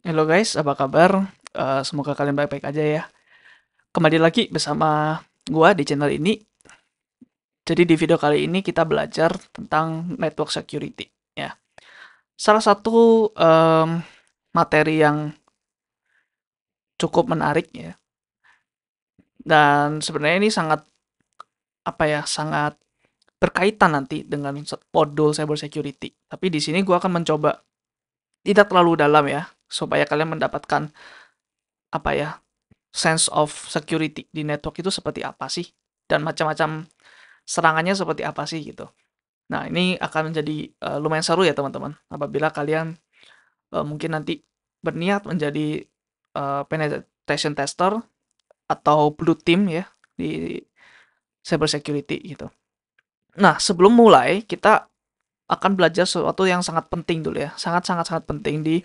Halo guys, apa kabar? Semoga kalian baik-baik aja ya. Kembali lagi bersama gua di channel ini. Jadi di video kali ini kita belajar tentang network security ya. Salah satu materi yang cukup menarik ya. Dan sebenarnya ini sangat apa ya, sangat berkaitan nanti dengan modul cyber security. Tapi di sini gua akan mencoba tidak terlalu dalam ya, supaya kalian mendapatkan apa ya, sense of security di network itu seperti apa sih dan macam-macam serangannya seperti apa sih gitu. Nah, ini akan menjadi lumayan seru ya teman-teman. Apabila kalian mungkin nanti berniat menjadi penetration tester atau blue team ya di cyber security gitu. Nah, sebelum mulai kita akan belajar sesuatu yang sangat penting dulu ya. Sangat sangat sangat penting di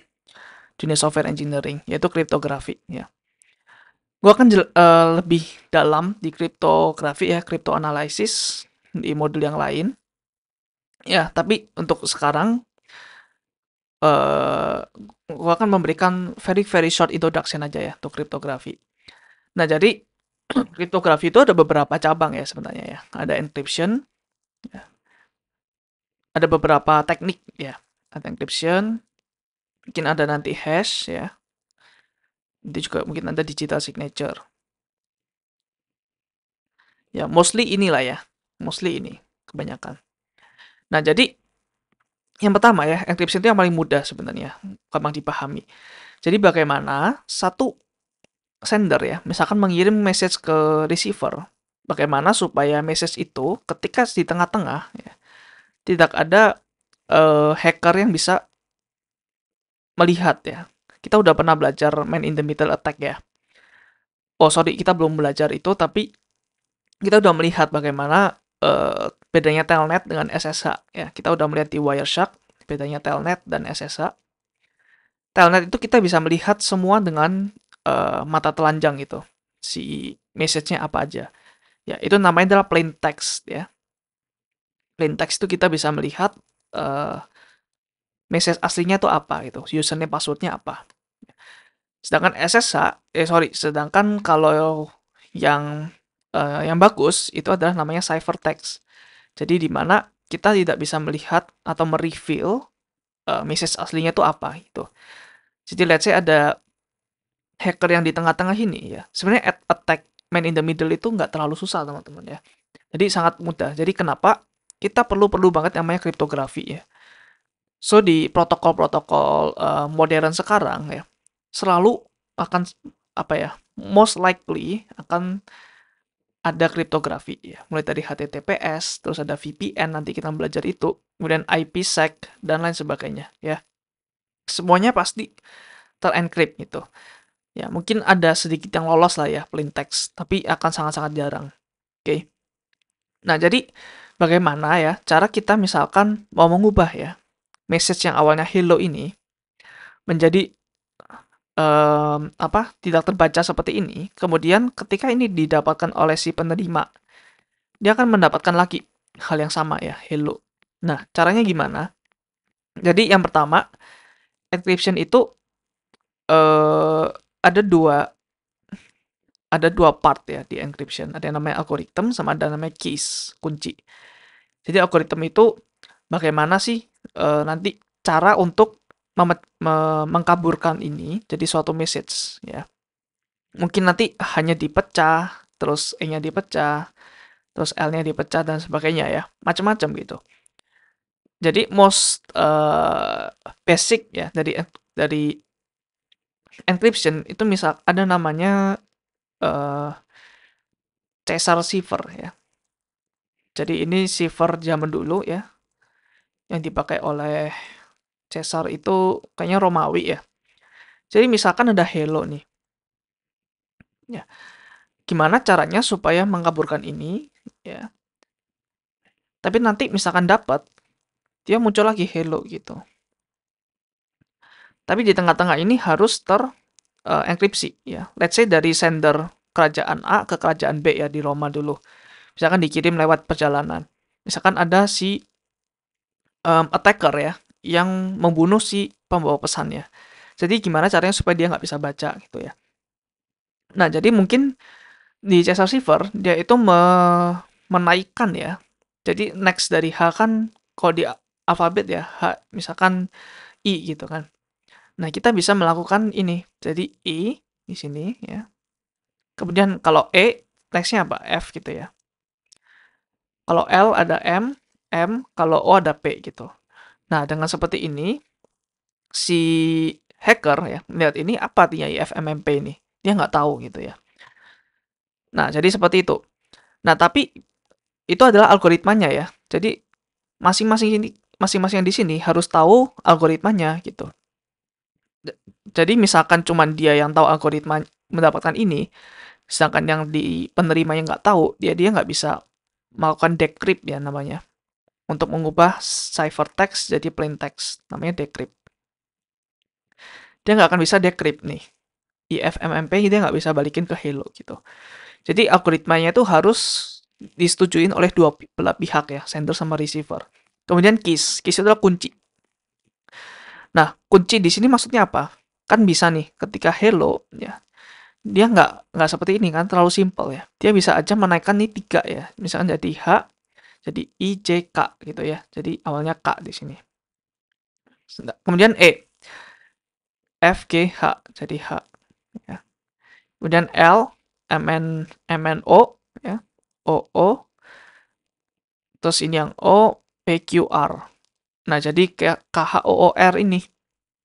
dunia software engineering yaitu kriptografi ya. Gua akan lebih dalam di kriptografi ya, crypto analysis di modul yang lain. Ya, tapi untuk sekarang eh gua akan memberikan very very short introduction aja ya untuk kriptografi. Nah, jadi kriptografi itu ada beberapa cabang ya sebenarnya ya. Ada encryption, ya. Ada beberapa teknik ya. Ada encryption, mungkin ada nanti hash ya. Nanti juga mungkin ada digital signature. Ya, mostly inilah ya. Mostly ini kebanyakan. Nah, jadi yang pertama ya, encryption itu yang paling mudah sebenarnya, gampang dipahami. Jadi bagaimana satu sender ya, misalkan mengirim message ke receiver, bagaimana supaya message itu ketika di tengah-tengah ya, tidak ada hacker yang bisa melihat ya. Kita udah pernah belajar man in the middle attack ya. Oh sorry, kita belum belajar itu, tapi kita udah melihat bagaimana bedanya telnet dengan SSH ya. Kita udah melihat di Wireshark bedanya telnet dan SSH. Telnet itu kita bisa melihat semua dengan mata telanjang gitu. Si message-nya apa aja. Ya, itu namanya adalah plain text ya. Plain text itu kita bisa melihat uh, message aslinya itu apa gitu, username passwordnya apa. Sedangkan SSH, sedangkan kalau yang yang bagus itu adalah namanya ciphertext. Jadi di mana kita tidak bisa melihat atau mereveal message aslinya itu apa gitu. Jadi let's say ada hacker yang di tengah-tengah ini ya. Sebenarnya attack man in the middle itu nggak terlalu susah teman-teman ya. Jadi sangat mudah. Jadi kenapa kita perlu banget yang namanya kriptografi ya. So di protokol-protokol modern sekarang ya selalu akan apa ya, most likely akan ada kriptografi ya. Mulai dari HTTPS, terus ada VPN nanti kita belajar itu, kemudian IPsec dan lain sebagainya ya. Semuanya pasti terencrypt gitu. Ya, mungkin ada sedikit yang lolos lah ya plain text, tapi akan sangat-sangat jarang. Oke. Nah, jadi bagaimana ya cara kita misalkan mau mengubah ya message yang awalnya hello ini menjadi tidak terbaca seperti ini. Kemudian ketika ini didapatkan oleh si penerima, dia akan mendapatkan lagi hal yang sama ya, hello. Nah, caranya gimana? Jadi yang pertama, encryption itu eh ada dua ada dua part ya di encryption. Ada yang namanya algorithm sama ada yang namanya keys, kunci. Jadi algorithm itu bagaimana sih nanti cara untuk mengkaburkan ini jadi suatu message ya. Mungkin nanti hanya dipecah, terus E-nya dipecah, terus L-nya dipecah dan sebagainya ya. Macam-macam gitu. Jadi most basic ya dari encryption itu misal ada namanya Caesar cipher ya. Jadi ini cipher zaman dulu ya yang dipakai oleh Caesar itu kayaknya Romawi ya. Jadi misalkan ada hello nih. Ya. Gimana caranya supaya mengkaburkan ini ya. Tapi nanti misalkan dapat dia muncul lagi hello gitu. Tapi di tengah-tengah ini harus terenkripsi ya. Let's say dari sender kerajaan A ke kerajaan B ya di Roma dulu. Misalkan dikirim lewat perjalanan. Misalkan ada si attacker ya yang membunuh si pembawa pesannya. Jadi gimana caranya supaya dia nggak bisa baca gitu ya. Nah, jadi mungkin di chess receiver dia itu menaikkan ya. Jadi next dari H kan kalau di alfabet ya H misalkan I gitu kan. Nah, kita bisa melakukan ini. Jadi I di sini ya. Kemudian kalau E nextnya apa? F gitu ya. Kalau L ada M, kalau O ada P gitu. Nah, dengan seperti ini si hacker ya melihat ini apa artinya IFMMP ini. Dia nggak tahu gitu ya. Nah, jadi seperti itu. Nah, tapi itu adalah algoritmanya ya. Jadi masing-masing yang di sini harus tahu algoritmanya gitu. Jadi misalkan cuman dia yang tahu algoritma mendapatkan ini, sedangkan yang di penerima yang nggak tahu, dia nggak bisa melakukan decrypt ya namanya. Untuk mengubah ciphertext jadi plain text, namanya decrypt. Dia nggak akan bisa decrypt nih. IFMMP dia nggak bisa balikin ke Hello gitu. Jadi algoritmanya itu harus disetujuin oleh dua belah pihak ya, sender sama receiver. Kemudian keys itu adalah kunci. Nah, kunci di sini maksudnya apa? Kan bisa nih, ketika hello, ya, dia nggak seperti ini kan, terlalu simple ya. Dia bisa aja menaikkan nih 3 ya. Misalkan jadi H, jadi I, J, K gitu ya. Jadi awalnya K di sini. Kemudian E, F, G, H, jadi H. Ya. Kemudian L, M, N, O, ya. O, O, terus ini yang O, P, Q, R. Nah, jadi kayak K, H, O, O, R ini,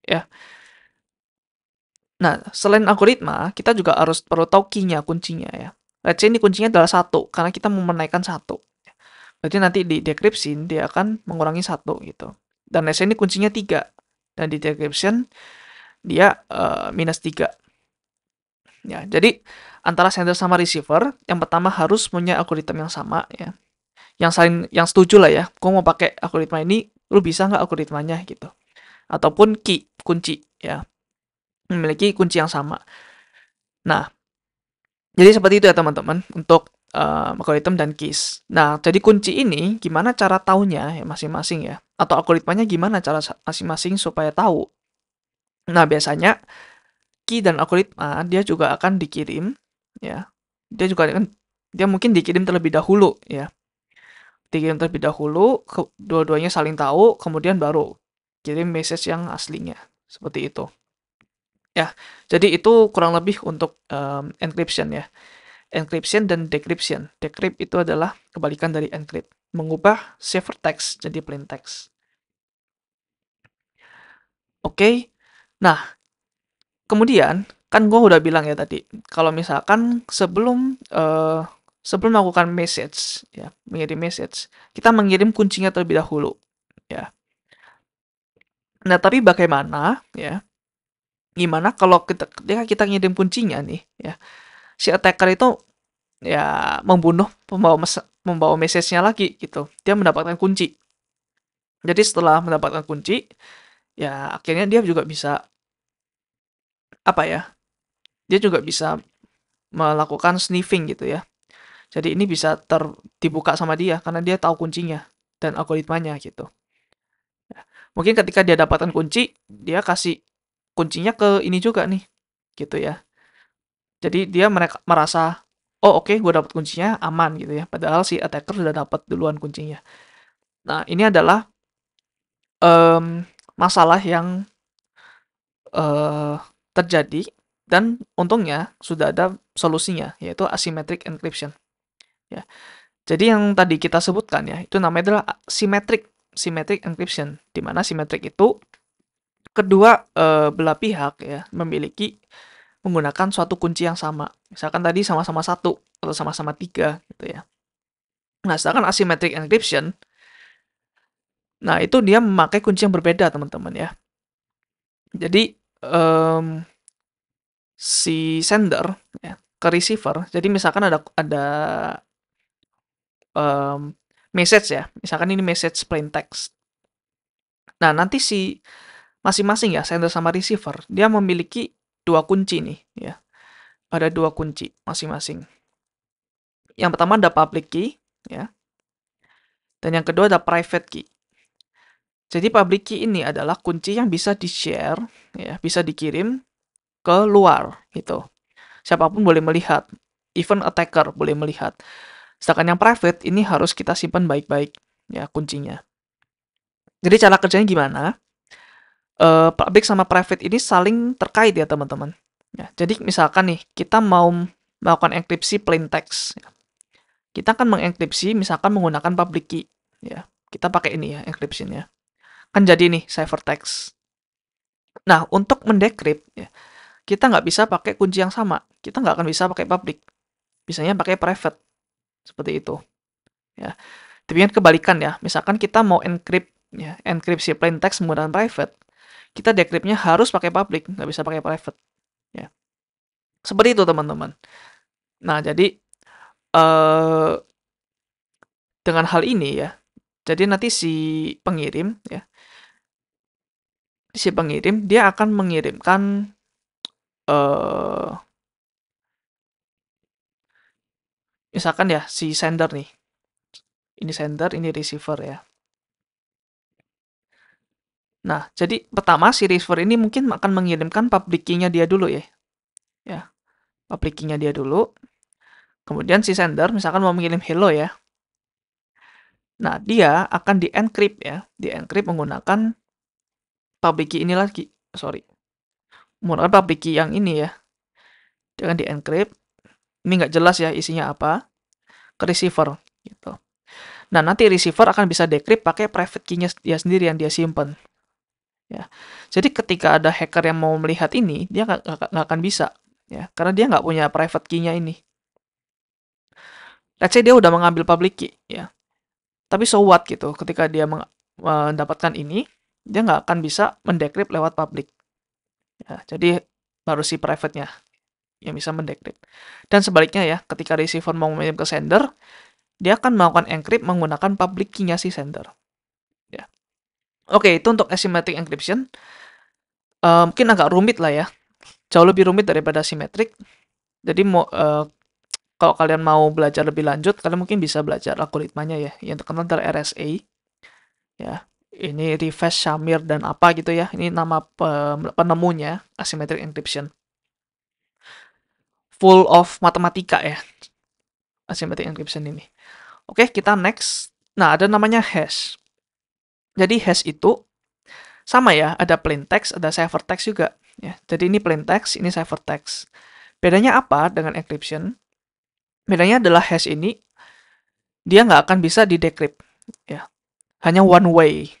ya. Nah, selain algoritma, kita juga harus perlu tahu key-nya, kuncinya ya. Let's say ini kuncinya adalah 1, karena kita mau menaikkan 1. Berarti nanti di decryption, dia akan mengurangi 1 gitu. Dan let's say ini kuncinya 3. Dan di decryption, dia minus 3. Ya, jadi antara sender sama receiver, yang pertama harus punya algoritma yang sama ya. Yang setuju lah ya. Gue mau pakai algoritma ini, lu bisa nggak algoritmanya gitu. Ataupun key, kunci ya. Memiliki kunci yang sama. Nah, jadi seperti itu ya teman-teman untuk algoritma dan keys. Nah, jadi kunci ini gimana cara taunya ya masing-masing ya? Atau algoritmanya gimana cara masing-masing supaya tahu? Nah, biasanya key dan algoritma dia juga akan dikirim ya. Dia mungkin dikirim terlebih dahulu ya. Dikirim terlebih dahulu, dua-duanya saling tahu, kemudian baru kirim message yang aslinya. Seperti itu. Ya, jadi itu kurang lebih untuk encryption ya. Encryption dan decryption. Decrypt itu adalah kebalikan dari encrypt. Mengubah ciphertext jadi plain text. Oke. Nah, kemudian kan gue udah bilang ya tadi, kalau misalkan sebelum melakukan message, ya, mengirim message, kita mengirim kuncinya terlebih dahulu, ya. Nah, tapi bagaimana, ya? Gimana kalau ketika kita ngirim kuncinya nih, ya, si attacker itu ya membunuh membawa message-nya lagi gitu. Dia mendapatkan kunci. Jadi setelah mendapatkan kunci, ya akhirnya dia juga bisa apa ya? Dia juga bisa melakukan sniffing gitu ya. Jadi ini bisa dibuka sama dia karena dia tahu kuncinya dan algoritmanya gitu. Ya. Mungkin ketika dia dapatkan kunci, dia kasih kuncinya ke ini juga nih, gitu ya. Jadi dia merasa, oh oke, gue dapat kuncinya aman gitu ya. Padahal si attacker sudah dapat duluan kuncinya. Nah, ini adalah masalah yang uh, terjadi dan untungnya sudah ada solusinya, yaitu asymmetric encryption. Ya. Jadi yang tadi kita sebutkan ya, itu namanya adalah symmetric encryption, di mana symmetric itu kedua belah pihak ya memiliki menggunakan suatu kunci yang sama. Misalkan tadi sama-sama 1 atau sama-sama 3 gitu ya. Nah, sedangkan asymmetric encryption, nah itu dia memakai kunci yang berbeda teman-teman ya. Jadi si sender ya, ke receiver. Jadi misalkan ada message ya. Misalkan ini message plain text. Nah, nanti si masing-masing ya, sender sama receiver, dia memiliki dua kunci nih ya. Ada dua kunci masing-masing. Yang pertama ada public key ya. Dan yang kedua ada private key. Jadi public key ini adalah kunci yang bisa di-share, ya, bisa dikirim ke luar gitu. Siapapun boleh melihat, even attacker boleh melihat. Sedangkan yang private ini harus kita simpan baik-baik, ya, kuncinya. Jadi cara kerjanya gimana? Public sama private ini saling terkait ya teman-teman. Ya, jadi misalkan nih kita mau melakukan enkripsi plain text, ya. Kita akan mengenkripsi misalkan menggunakan public key, ya. Kita pakai ini ya encryption-nya. Kan jadi nih ciphertext. Nah, untuk mendecrypt, ya, kita nggak bisa pakai kunci yang sama. Kita nggak akan bisa pakai public. Bisanya pakai private. Seperti itu. Ya. Tapi kan kebalikan ya. Misalkan kita mau encrypt, ya, enkripsi plain text menggunakan private, kita decryptnya harus pakai public, nggak bisa pakai private. Ya. Seperti itu teman-teman. Nah, jadi eh, dengan hal ini ya, jadi nanti pengirim ya, si pengirim dia akan mengirimkan eh misalkan ya si sender nih. Ini sender, ini receiver ya. Nah, jadi pertama si receiver ini mungkin akan mengirimkan public key-nya dia dulu ya. Ya, public key-nya dia dulu. Kemudian si sender misalkan mau mengirim hello ya. Nah, dia akan di-encrypt ya. Di-encrypt menggunakan public key ini lagi. Sorry. Menggunakan public key yang ini ya. Dia akan di-encrypt. Ini nggak jelas ya isinya apa. Ke receiver gitu. Nah, nanti receiver akan bisa decrypt pakai private key-nya dia sendiri yang dia simpen. Ya. Jadi ketika ada hacker yang mau melihat ini, dia nggak akan bisa. Ya, karena dia nggak punya private key-nya ini. Let's say dia udah mengambil public key. Ya. Tapi so what gitu. Ketika dia mendapatkan ini, dia nggak akan bisa mendecrypt lewat public. Ya, jadi baru si private-nya yang bisa mendecrypt. Dan sebaliknya ya, ketika receiver mau mengirim ke sender, dia akan melakukan encrypt menggunakan public key-nya si sender. Ya. Oke, itu untuk asymmetric encryption. Mungkin agak rumit lah ya. Jauh lebih rumit daripada symmetric. Jadi kalau kalian mau belajar lebih lanjut, kalian mungkin bisa belajar algoritmanya ya. Yang terkenal dari RSA. Ya. Ini Rivest, Shamir, dan apa gitu ya. Ini nama penemunya, asymmetric encryption. Full of matematika ya. Asymmetric encryption ini. Oke, kita next. Nah, ada namanya hash. Jadi hash itu sama ya, ada plain text, ada ciphertext juga. Ya, jadi ini plain text, ini ciphertext. Bedanya apa dengan encryption? Bedanya adalah hash ini dia nggak akan bisa di-decrypt. Ya, hanya one way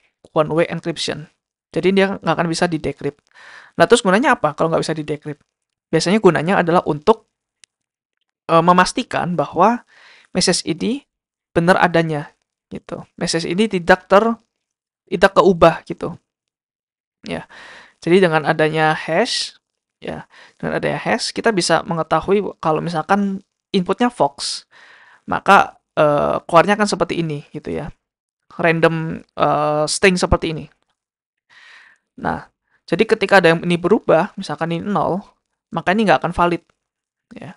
encryption. Jadi dia nggak akan bisa di-decrypt. Nah, terus gunanya apa kalau nggak bisa di-decrypt? Biasanya gunanya adalah untuk memastikan bahwa message ini benar adanya gitu. Message ini tidak keubah gitu. Ya. Jadi dengan adanya hash, ya, dengan adanya hash kita bisa mengetahui kalau misalkan inputnya Fox, maka keluarnya akan seperti ini gitu ya. Random string seperti ini. Nah, jadi ketika ada yang ini berubah, misalkan ini 0, maka ini nggak akan valid. Ya.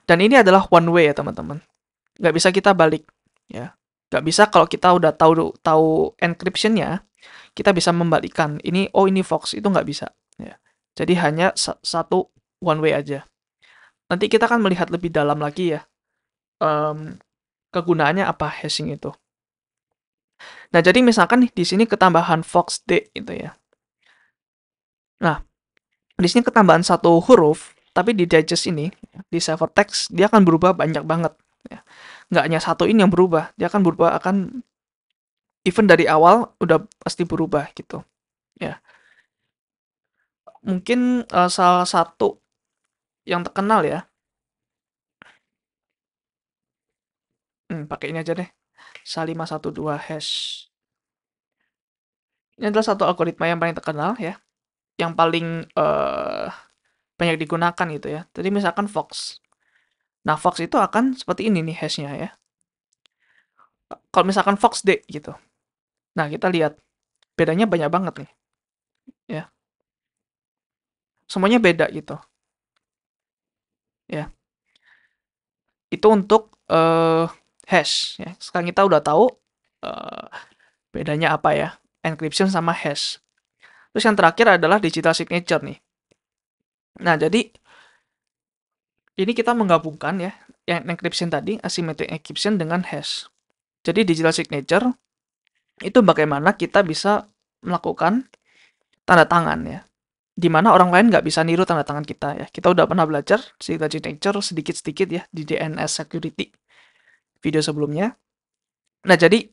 Dan ini adalah one way ya teman-teman. Nggak bisa kita balik. Ya. Nggak bisa kalau kita udah tahu encryption-nya, kita bisa membalikkan. Ini Fox, itu nggak bisa. Ya. Jadi hanya satu one way aja. Nanti kita akan melihat lebih dalam lagi ya. Kegunaannya apa hashing itu. Nah, jadi misalkan nih di sini ketambahan Fox D gitu ya. Nah, di sini ketambahan satu huruf, tapi di digest ini, di ciphertext, dia akan berubah banyak banget. Ya. Nggak hanya satu ini yang berubah, dia akan berubah, even dari awal udah pasti berubah gitu. Ya. Mungkin salah satu yang terkenal ya, pakai ini aja deh, SHA-512 hash. Ini adalah satu algoritma yang paling terkenal ya, yang paling banyak digunakan gitu ya. Jadi misalkan Fox. Nah, Fox itu akan seperti ini nih hashnya ya. Kalau misalkan Fox D gitu. Nah, kita lihat bedanya banyak banget nih. Ya, semuanya beda gitu. Ya, itu untuk hash. Ya. Sekarang kita udah tahu Bedanya apa ya? Encryption sama hash. Terus yang terakhir adalah digital signature nih. Nah, jadi ini kita menggabungkan ya, yang encryption tadi, asymmetric encryption dengan hash. Jadi digital signature itu bagaimana kita bisa melakukan tanda tangan ya, di mana orang lain nggak bisa niru tanda tangan kita ya. Kita udah pernah belajar digital signature sedikit-sedikit ya di DNS security video sebelumnya. Nah, jadi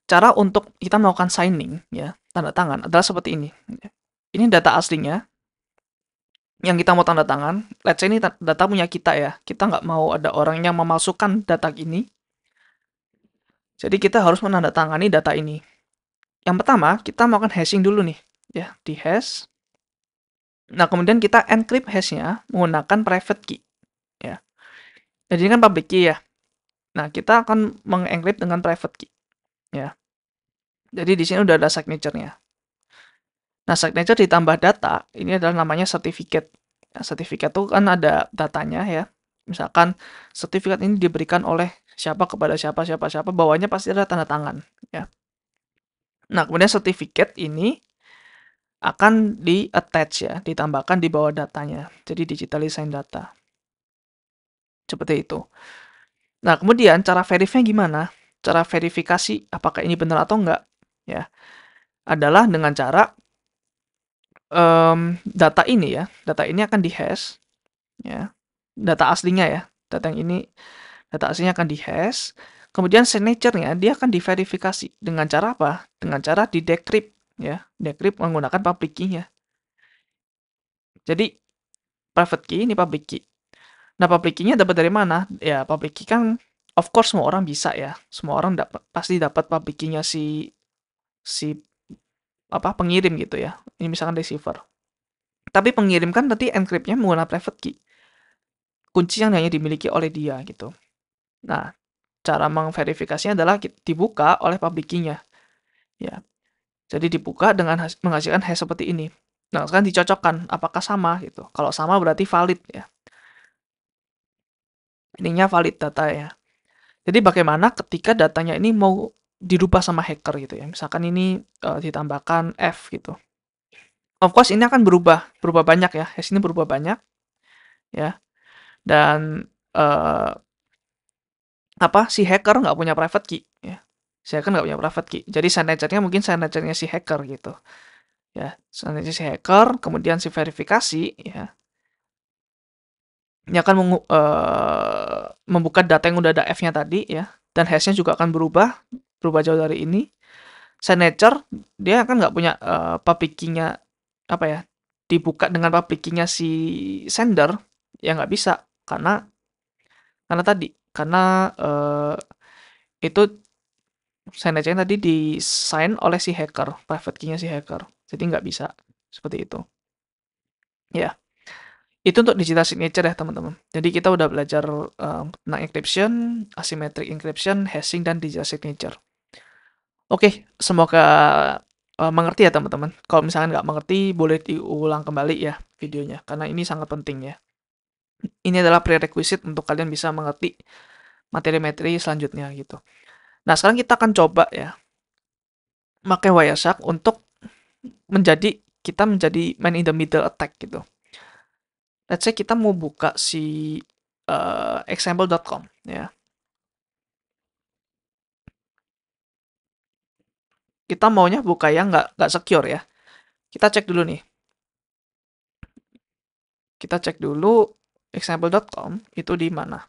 cara untuk kita melakukan signing ya, tanda tangan adalah seperti ini. Ini data aslinya yang kita mau tanda tangan. Let's say ini data punya kita ya. Kita nggak mau ada orang yang memalsukan data ini. Jadi kita harus menandatangani data ini. Yang pertama, kita melakukan hashing dulu nih. Ya, di hash. Nah, kemudian kita encrypt hashnya menggunakan private key. Ya. Jadi ini kan public key ya. Nah, kita akan mengencrypt dengan private key. Ya. Jadi di sini udah ada signature-nya. Nah, signature ditambah data, ini adalah namanya certificate. Ya, certificate itu kan ada datanya ya. Misalkan sertifikat ini diberikan oleh siapa kepada siapa, bawahnya pasti ada tanda tangan. Ya. Nah, kemudian certificate ini akan di-attach ya, ditambahkan di bawah datanya. Jadi digitally signed data. Seperti itu. Nah, kemudian cara verifnya gimana? Cara verifikasi apakah ini benar atau enggak? Ya, adalah dengan cara data ini ya, data ini akan di-hash ya. Data aslinya ya, data yang ini data aslinya akan di-hash. Kemudian signature-nya dia akan diverifikasi dengan cara apa? Dengan cara di-decrypt ya, decrypt menggunakan public key-nya. Jadi private key ini public key. Nah, public key-nya dapat dari mana? Ya, public key kan of course semua orang bisa ya. Semua orang pasti dapat public key-nya si pengirim gitu ya. Ini misalkan receiver. Tapi pengirim kan nanti encrypt-nya menggunakan private key. Kunci yang hanya dimiliki oleh dia gitu. Nah, cara mengverifikasinya adalah dibuka oleh public key-nya. Ya. Jadi dibuka dengan menghasilkan hash seperti ini. Nah, sekarang dicocokkan apakah sama gitu. Kalau sama berarti valid ya. Ininya valid data ya. Jadi bagaimana ketika datanya ini mau dirubah sama hacker gitu ya. Misalkan ini ditambahkan F gitu. Of course ini akan berubah banyak ya. Hash ini berubah banyak ya. Dan si hacker nggak punya private key ya. Si hacker nggak punya private key. Jadi signature-nya mungkin signature-nya si hacker gitu. Ya, signature si hacker, kemudian si verifikasi ya. Ini akan membuka data yang udah ada F-nya tadi ya. Dan hash-nya juga akan berubah jauh dari ini. Signature dia kan nggak punya public key-nya apa ya, dibuka dengan public key-nya si sender ya nggak bisa karena itu signature-nya tadi di-sign oleh si hacker, private key-nya si hacker. Jadi nggak bisa seperti itu. Ya, itu untuk digital signature ya teman-teman. Jadi kita udah belajar tentang encryption, asymmetric encryption, hashing, dan digital signature. Oke, semoga mengerti ya teman-teman. Kalau misalkan nggak mengerti, boleh diulang kembali ya videonya, karena ini sangat penting ya. Ini adalah prerequisite untuk kalian bisa mengerti materi-materi selanjutnya gitu. Nah, sekarang kita akan coba ya, pakai Wireshark untuk menjadi man in the middle attack gitu. Let's say kita mau buka si example.com ya. Kita maunya buka yang nggak secure ya. Kita cek dulu nih. Kita cek dulu example.com itu di mana.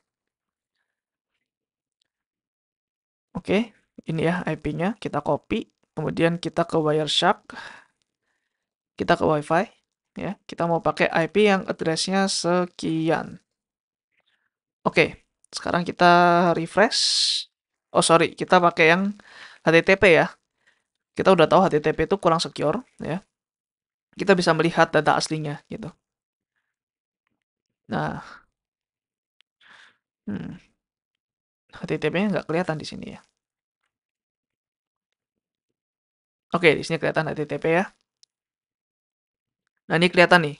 Oke, ini ya IP-nya. Kita copy. Kemudian kita ke Wireshark. Kita ke Wi-Fi. Ya, kita mau pakai IP yang address-nya sekian. Oke, sekarang kita refresh. Oh sorry, kita pakai yang HTTP ya. Kita udah tahu HTTP itu kurang secure ya. Kita bisa melihat data aslinya gitu. Nah, HTTP-nya nggak kelihatan di sini ya. Oke, di sini kelihatan HTTP ya. Nah, ini kelihatan nih.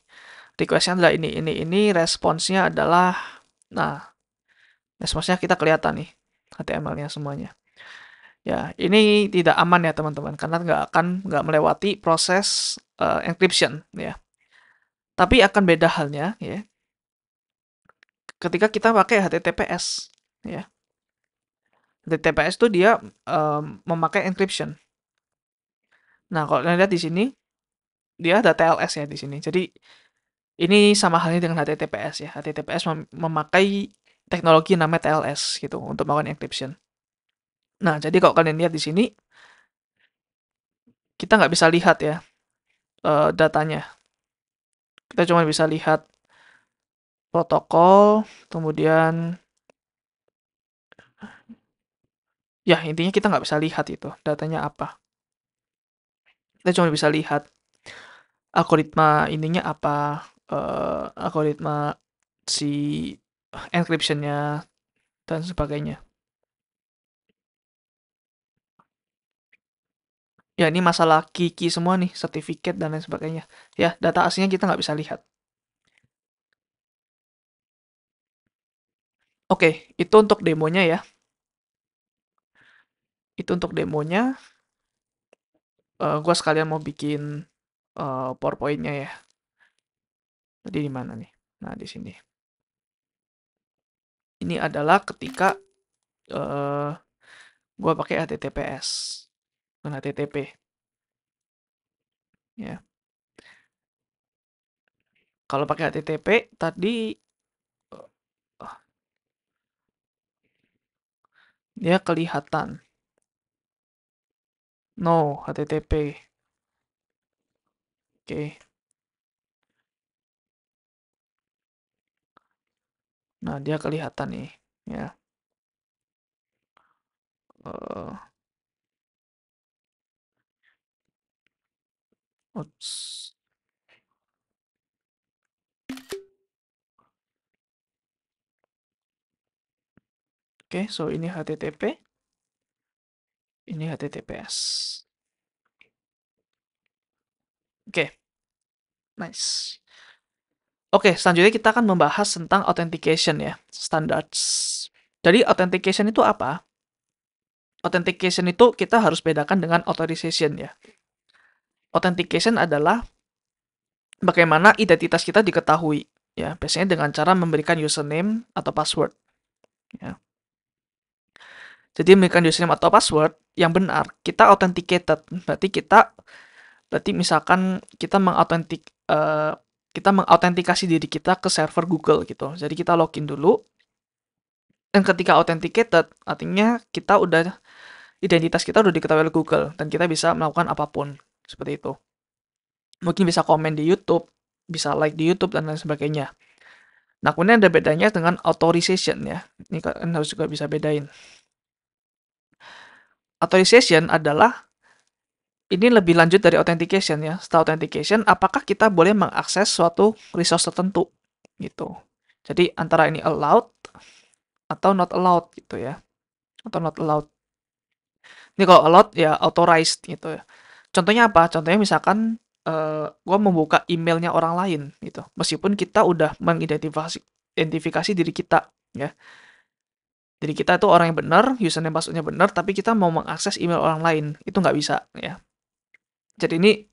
Request-nya adalah ini responsnya adalah, nah, responsnya kita kelihatan nih. HTML-nya semuanya. Ya, ini tidak aman ya teman-teman, karena nggak melewati proses encryption ya. Tapi akan beda halnya ya, ketika kita pakai HTTPS ya. HTTPS itu dia memakai encryption. Nah, kalau kalian lihat di sini, dia ada TLS ya di sini. Jadi ini sama halnya dengan HTTPS ya. HTTPS memakai teknologi namanya TLS gitu untuk melakukan encryption. Nah, jadi kalau kalian lihat di sini, kita nggak bisa lihat ya datanya. Kita cuma bisa lihat protokol, kemudian ya intinya kita nggak bisa lihat itu datanya apa. Kita cuma bisa lihat algoritma ininya apa, algoritma si encryption-nya dan sebagainya. Ya ini masalah key semua nih, sertifikat dan lain sebagainya. Ya, data aslinya kita nggak bisa lihat. Oke, itu untuk demonya ya. Itu untuk demonya. Gue sekalian mau bikin PowerPoint-nya ya. Jadi di mana nih? Nah, di sini. Ini adalah ketika uh, gue pakai HTTPS dan HTTP ya. Kalau pakai HTTP tadi uh, dia kelihatan no HTTP. Oke. Nah, dia kelihatan nih ya. Uh, oops. Oke, so ini HTTP, ini HTTPS. Oke, nice. Oke, selanjutnya kita akan membahas tentang authentication ya, standards. Jadi authentication itu apa? Authentication itu kita harus bedakan dengan authorization ya. Authentication adalah bagaimana identitas kita diketahui ya, biasanya dengan cara memberikan username atau password ya. Jadi memberikan username atau password yang benar, kita authenticated. Berarti misalkan kita mengautentikasi diri kita ke server Google gitu. Jadi kita login dulu, dan ketika authenticated artinya identitas kita udah diketahui oleh Google dan kita bisa melakukan apapun seperti itu. Mungkin bisa komen di YouTube, bisa like di YouTube dan lain sebagainya. Nah, kemudian ada bedanya dengan authorization ya. Ini kan harus juga bisa bedain. Authorization adalah ini lebih lanjut dari authentication ya. Setelah authentication, apakah kita boleh mengakses suatu resource tertentu gitu. Jadi antara ini allowed atau not allowed gitu ya. Atau not allowed. Ini kalau allowed ya authorized gitu ya. Contohnya apa? Contohnya misalkan gue membuka emailnya orang lain gitu. Meskipun kita udah mengidentifikasi diri kita ya. Jadi kita itu orang yang benar, username passwordnya benar, tapi kita mau mengakses email orang lain itu nggak bisa ya. Jadi ini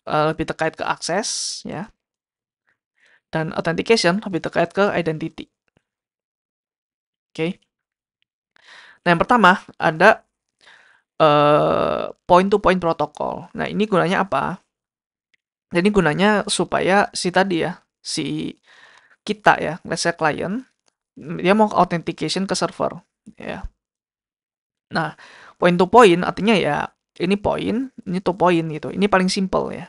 lebih terkait ke akses ya, dan authentication lebih terkait ke identity. Oke. Nah yang pertama ada point to point protocol. Nah ini gunanya apa? Jadi gunanya supaya si kita ya, let's say client, dia mau authentication ke server ya. Nah point to point artinya ya ini to point gitu. Ini paling simple ya.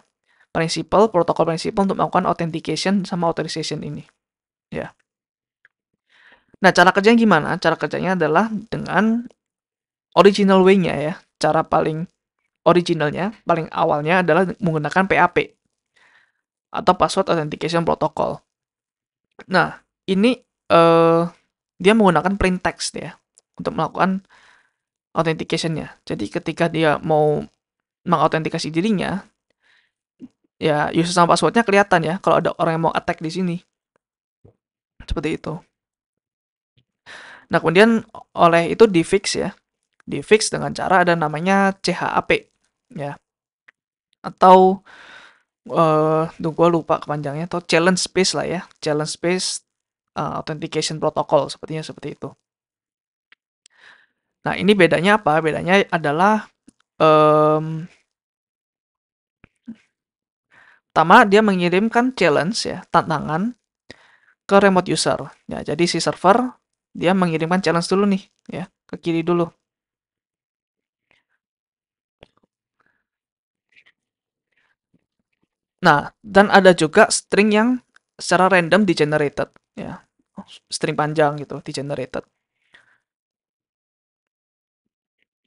Protokol paling simple untuk melakukan authentication sama authorization ini. Ya. Nah, cara kerjanya gimana? Cara kerjanya adalah dengan original way-nya ya. Cara paling originalnya, paling awalnya adalah menggunakan PAP atau Password Authentication Protocol. Nah, ini dia menggunakan plain text ya untuk melakukan authentication-nya. Jadi ketika dia mau mengautentikasi dirinya, ya user sama password-nya kelihatan ya kalau ada orang yang mau attack di sini. Seperti itu. Nah, kemudian oleh itu di fix ya. Di fix dengan cara ada namanya CHAP, ya. Atau gue lupa kepanjangnya, atau challenge based lah ya, challenge based authentication protocol, sepertinya seperti itu. Nah, ini bedanya apa? Bedanya adalah pertama dia mengirimkan challenge ya, tantangan ke remote user. Ya, jadi si server dia mengirimkan challenge dulu nih ya, ke kiri dulu. Nah, dan ada juga string yang secara random di-generated ya. String panjang gitu, di-generated.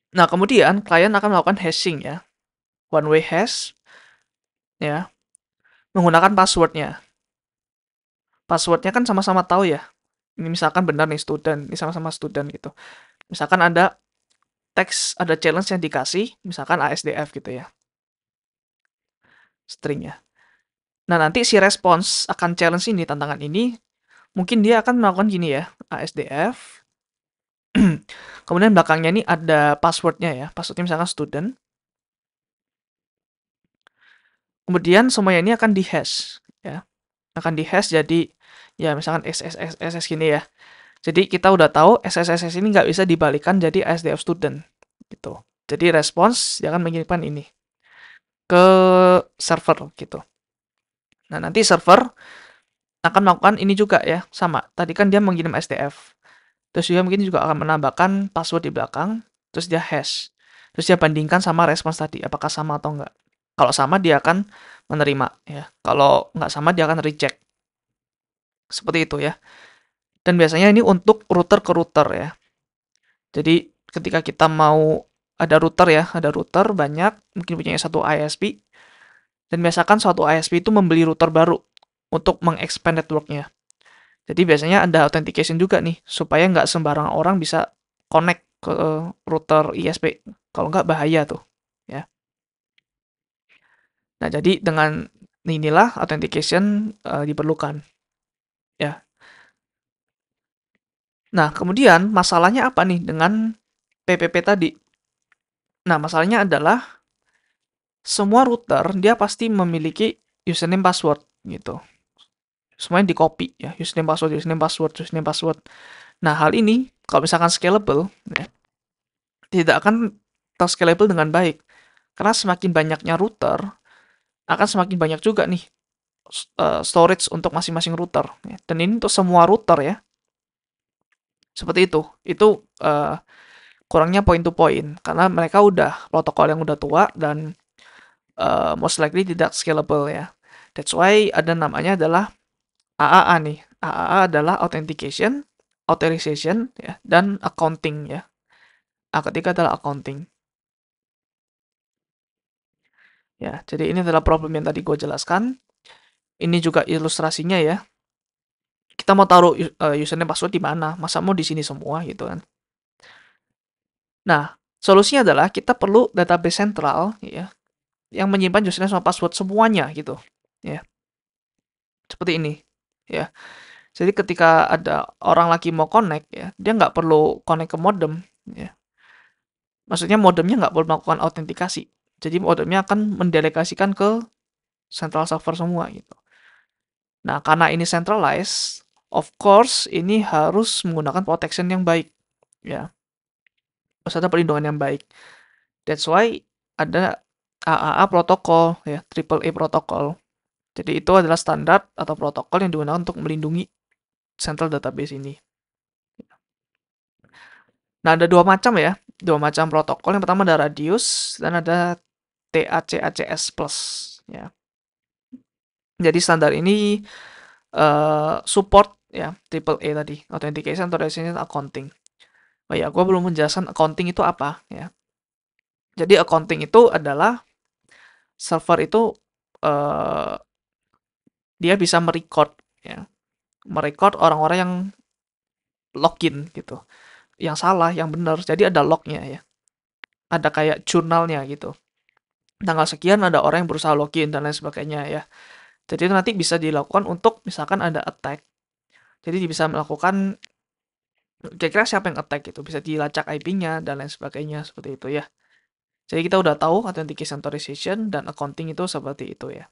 Nah, kemudian klien akan melakukan hashing ya. One way hash ya, menggunakan passwordnya. Passwordnya kan sama-sama tahu ya. Ini misalkan benar nih student, ini sama-sama student gitu. Misalkan ada teks, ada challenge yang dikasih, misalkan ASDF gitu ya, stringnya. Nah, nanti si respons akan challenge ini, tantangan ini, mungkin dia akan melakukan gini ya, ASDF, kemudian belakangnya ini ada passwordnya ya, passwordnya misalkan student, kemudian semuanya ini akan di-hash ya, akan di-hash jadi ya misalkan SSSS gini ya. Jadi kita udah tahu SSSS ini nggak bisa dibalikan jadi ASDF student gitu. Jadi respons dia akan mengirimkan ini ke server gitu. Nah, nanti server akan melakukan ini juga ya, sama. Tadi kan dia mengirim SDF. Terus dia mungkin juga akan menambahkan password di belakang, terus dia hash. Terus dia bandingkan sama respons tadi, apakah sama atau enggak. Kalau sama dia akan menerima ya. Kalau nggak sama dia akan reject. Seperti itu ya. Dan biasanya ini untuk router ke router ya. Jadi ketika kita mau ada router ya, ada router banyak, mungkin punya satu ISP. Dan biasakan suatu ISP itu membeli router baru untuk mengexpand networknya. Jadi biasanya ada authentication juga nih, supaya nggak sembarang orang bisa connect ke router ISP. Kalau nggak bahaya tuh, ya. Nah, jadi dengan inilah authentication diperlukan, ya. Nah, kemudian masalahnya apa nih dengan PPP tadi? Nah, masalahnya adalah semua router dia pasti memiliki username password gitu. Semuanya di copy ya, username password, username password, username password. Nah, hal ini kalau misalkan scalable, ya, tidak akan terscalable dengan baik. Karena semakin banyaknya router, akan semakin banyak juga nih storage untuk masing-masing router. Ya. Dan ini untuk semua router ya. Seperti itu. Itu kurangnya point to point. Karena mereka udah protokol yang udah tua dan most likely tidak scalable ya. That's why ada namanya adalah AAA nih. AAA adalah Authentication, Authorization, ya, dan Accounting ya. A ketiga adalah Accounting. Ya, jadi ini adalah problem yang tadi gue jelaskan. Ini juga ilustrasinya ya. Kita mau taruh username password di mana? Masa mau di sini semua gitu kan? Nah, solusinya adalah kita perlu database sentral ya yang menyimpan username sama password semuanya gitu. Ya. Seperti ini. Ya. Jadi ketika ada orang lagi mau connect ya, dia nggak perlu connect ke modem ya. Maksudnya modemnya nggak perlu melakukan autentikasi. Jadi modemnya akan mendelegasikan ke central server semua gitu. Nah, karena ini centralized, of course ini harus menggunakan protection yang baik ya. Harus ada perlindungan yang baik. That's why ada AAA protokol ya, Triple A protokol. Jadi itu adalah standar atau protokol yang digunakan untuk melindungi central database ini. Nah, ada dua macam ya, dua macam protokol. Yang pertama ada Radius dan ada TACACS Plus ya. Jadi standar ini support ya Triple A tadi, Authentication, Authorization, Accounting. Oh ya, gue belum menjelaskan accounting itu apa ya. Jadi accounting itu adalah server itu dia bisa merecord ya, merecord orang-orang yang login gitu, yang salah, yang benar. Jadi ada lognya ya, ada kayak jurnalnya gitu. Tanggal sekian ada orang yang berusaha login dan lain sebagainya ya. Jadi itu nanti bisa dilakukan untuk misalkan ada attack. Jadi bisa melakukan kira-kira siapa yang attack gitu, bisa dilacak IP-nya dan lain sebagainya seperti itu ya. Jadi kita udah tahu authentication, authorization, dan accounting itu seperti itu ya.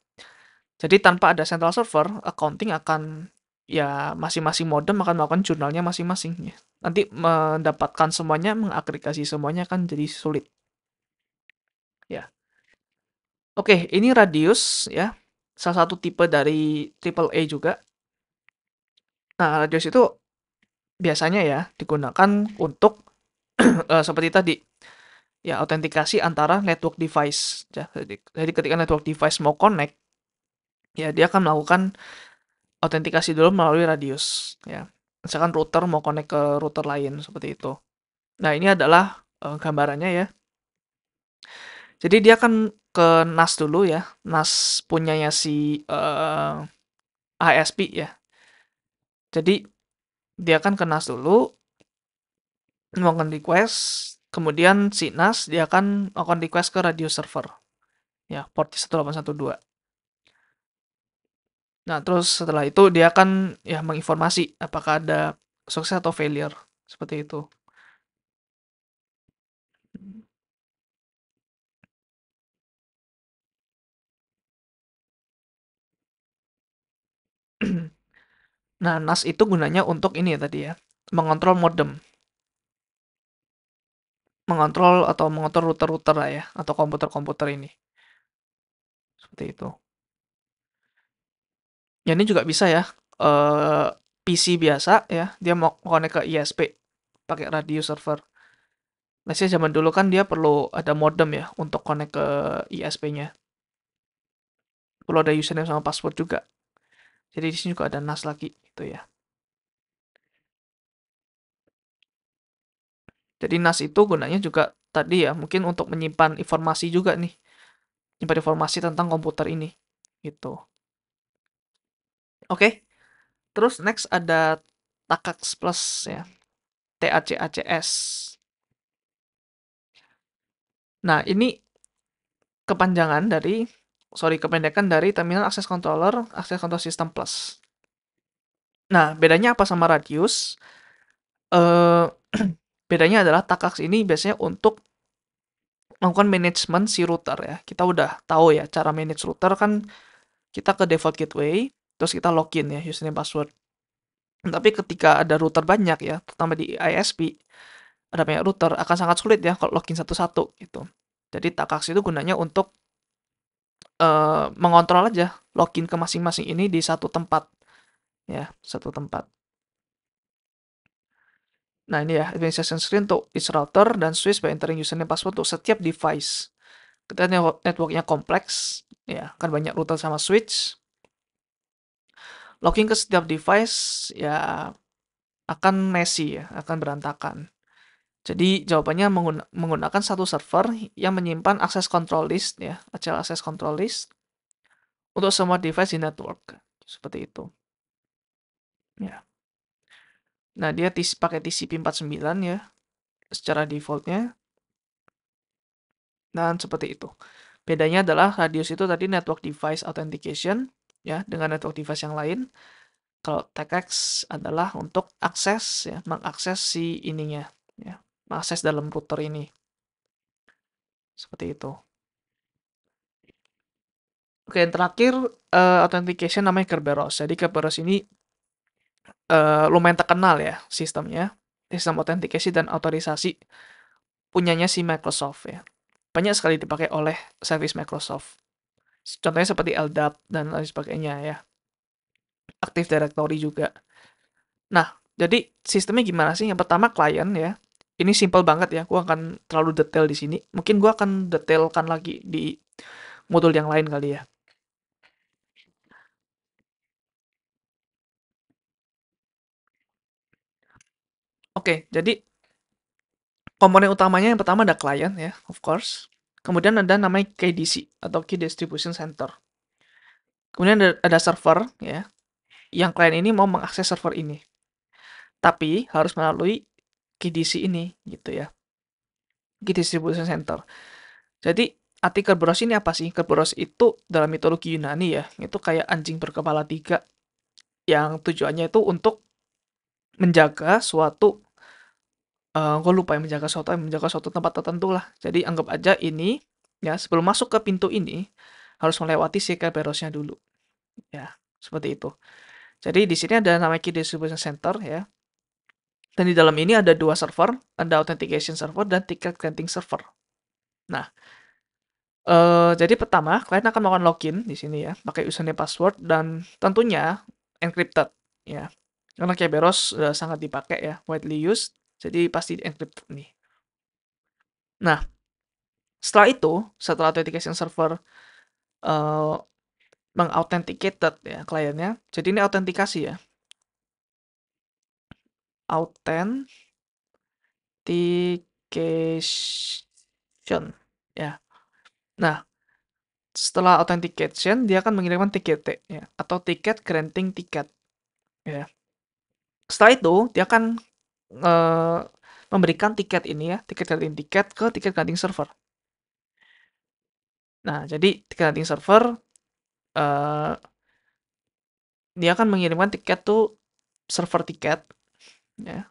Jadi tanpa ada central server, accounting akan ya masing-masing modem akan melakukan jurnalnya masing-masing ya. Nanti mendapatkan semuanya, mengagregasi semuanya kan jadi sulit ya. Oke, ini Radius ya. Salah satu tipe dari triple A juga. Nah, Radius itu biasanya ya digunakan untuk seperti tadi ya, autentikasi antara network device ya. Jadi ketika network device mau connect ya, dia akan melakukan autentikasi dulu melalui Radius ya. Misalkan router mau connect ke router lain seperti itu. Nah, ini adalah gambarannya ya. Jadi dia akan ke NAS dulu ya. NAS punyanya si ISP ya. Jadi dia akan ke NAS dulu, melakukan request, kemudian si NAS dia akan melakukan request ke radio server ya, port 1812. Nah, terus setelah itu dia akan ya menginformasi apakah ada sukses atau failure seperti itu. Nah, NAS itu gunanya untuk ini ya tadi ya, mengontrol modem, mengontrol router-router lah ya, atau komputer-komputer ini. Seperti itu. Ya ini juga bisa ya, PC biasa ya, dia mau connect ke ISP pakai radio server. Biasanya zaman dulu kan dia perlu ada modem ya untuk connect ke ISP-nya. Perlu ada username sama password juga. Jadi di sini juga ada NAS lagi gitu ya. Jadi NAS itu gunanya juga tadi ya, mungkin untuk menyimpan informasi juga nih. Menyimpan informasi tentang komputer ini gitu. Oke. Terus next ada TACACS Plus ya. TACACS. Nah, ini kependekan dari Terminal Access Controller, Access Control System Plus. Nah, bedanya apa sama Radius? Eh, bedanya adalah TACACS ini biasanya untuk melakukan manajemen si router ya. Kita udah tahu ya cara manage router kan, kita ke default gateway, terus kita login ya username password. Tapi ketika ada router banyak ya, terutama di ISP, ada banyak router akan sangat sulit ya kalau login satu-satu gitu. Jadi TACACS itu gunanya untuk mengontrol aja login ke masing-masing ini di satu tempat ya, satu tempat. Nah, ini ya, administration screen untuk each router dan switch by entering username password untuk setiap device. Ketika networknya kompleks, ya, kan banyak router sama switch. Login ke setiap device, ya, akan messy ya, akan berantakan. Jadi, jawabannya menggunakan satu server yang menyimpan access control list, ya, ACL access control list, untuk semua device di network. Seperti itu. Ya. Nah, dia pakai TCP/49 ya, secara defaultnya. Dan seperti itu. Bedanya adalah Radius itu tadi network device authentication ya dengan network device yang lain. Kalau TACACS adalah untuk akses ya, mengakses si ininya ya, mengakses dalam router ini. Seperti itu. Oke, yang terakhir authentication namanya Kerberos. Jadi Kerberos ini lumayan terkenal ya sistemnya. Sistem authentication dan otorisasi punyanya si Microsoft ya. Banyak sekali dipakai oleh service Microsoft. Contohnya seperti LDAP dan lain sebagainya ya. Active Directory juga. Nah, jadi sistemnya gimana sih? Yang pertama klien ya. Ini simple banget ya. Gua akan terlalu detail di sini. Mungkin gua akan detailkan lagi di modul yang lain kali ya. Oke, jadi komponen utamanya yang pertama ada klien ya, of course. Kemudian ada namanya KDC atau Key Distribution Center. Kemudian ada server ya, yang klien ini mau mengakses server ini. Tapi harus melalui KDC ini gitu ya. Key Distribution Center. Jadi arti Kerberos ini apa sih? Kerberos itu dalam mitologi Yunani ya, itu kayak anjing berkepala tiga yang tujuannya itu untuk menjaga suatu gue lupa yang menjaga suatu tempat tertentu lah. Jadi anggap aja ini, ya sebelum masuk ke pintu ini, harus melewati si Kerberosnya dulu. Ya, seperti itu. Jadi di sini ada namanya Key Distribution Center ya. Dan di dalam ini ada dua server, ada Authentication Server dan Ticket Granting Server. Nah, jadi pertama, kalian akan melakukan login di sini ya, pakai username password dan tentunya encrypted ya. Karena Kerberos sudah sangat dipakai ya, widely used, jadi pasti encrypted nih. Nah, setelah authentication server uh, mengauthenticated ya kliennya, jadi ini autentikasi ya. Authentication ya. Nah, setelah authentication dia akan mengirimkan tiket ya atau tiket granting tiket ya. Setelah itu dia akan memberikan tiket ini ya, tiket granting tiket ke tiket granting server. Nah, jadi tiket granting server dia akan mengirimkan tiket tuh server tiket ya.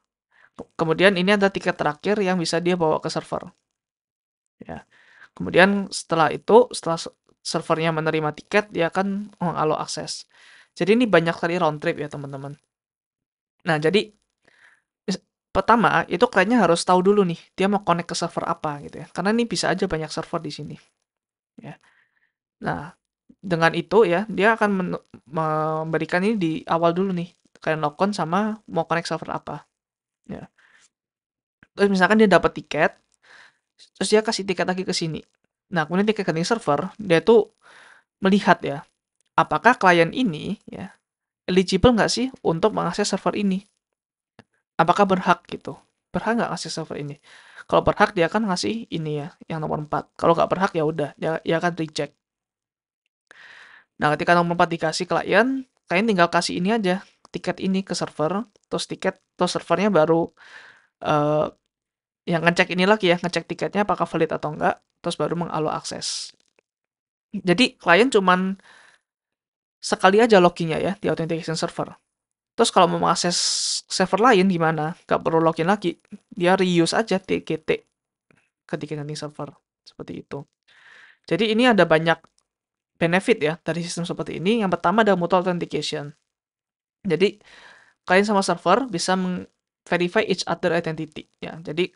Kemudian ini ada tiket terakhir yang bisa dia bawa ke server ya. Kemudian setelah itu, setelah servernya menerima tiket, dia akan mengallow akses. Jadi ini banyak kali round trip ya teman-teman. Nah, jadi pertama itu kliennya harus tahu dulu nih dia mau connect ke server apa gitu ya. Karena ini bisa aja banyak server di sini ya. Nah, dengan itu ya dia akan memberikan ini di awal dulu nih. Kalian logon sama mau connect server apa ya. Terus misalkan dia dapat tiket, terus dia kasih tiket lagi ke sini. Nah, kemudian tiket granting server, dia tuh melihat ya, apakah klien ini ya eligible nggak sih untuk mengakses server ini? Apakah berhak gitu? Berhak nggak akses server ini? Kalau berhak dia akan ngasih ini ya, yang nomor 4. Kalau nggak berhak ya udah, dia akan reject. Nah, ketika nomor 4 dikasih klien, klien tinggal kasih ini aja, tiket ini ke server, terus servernya baru uh, yang ngecek ini lagi ya, ngecek tiketnya apakah valid atau enggak, terus baru mengallow akses. Jadi klien cuman sekali aja loginnya ya di authentication server. Terus kalau mau mengakses server lain gimana? Gak perlu login lagi. Dia reuse aja TGT ketika nanti server. Seperti itu. Jadi ini ada banyak benefit ya dari sistem seperti ini. Yang pertama ada mutual authentication. Jadi klien sama server bisa verify each other identity. Ya, jadi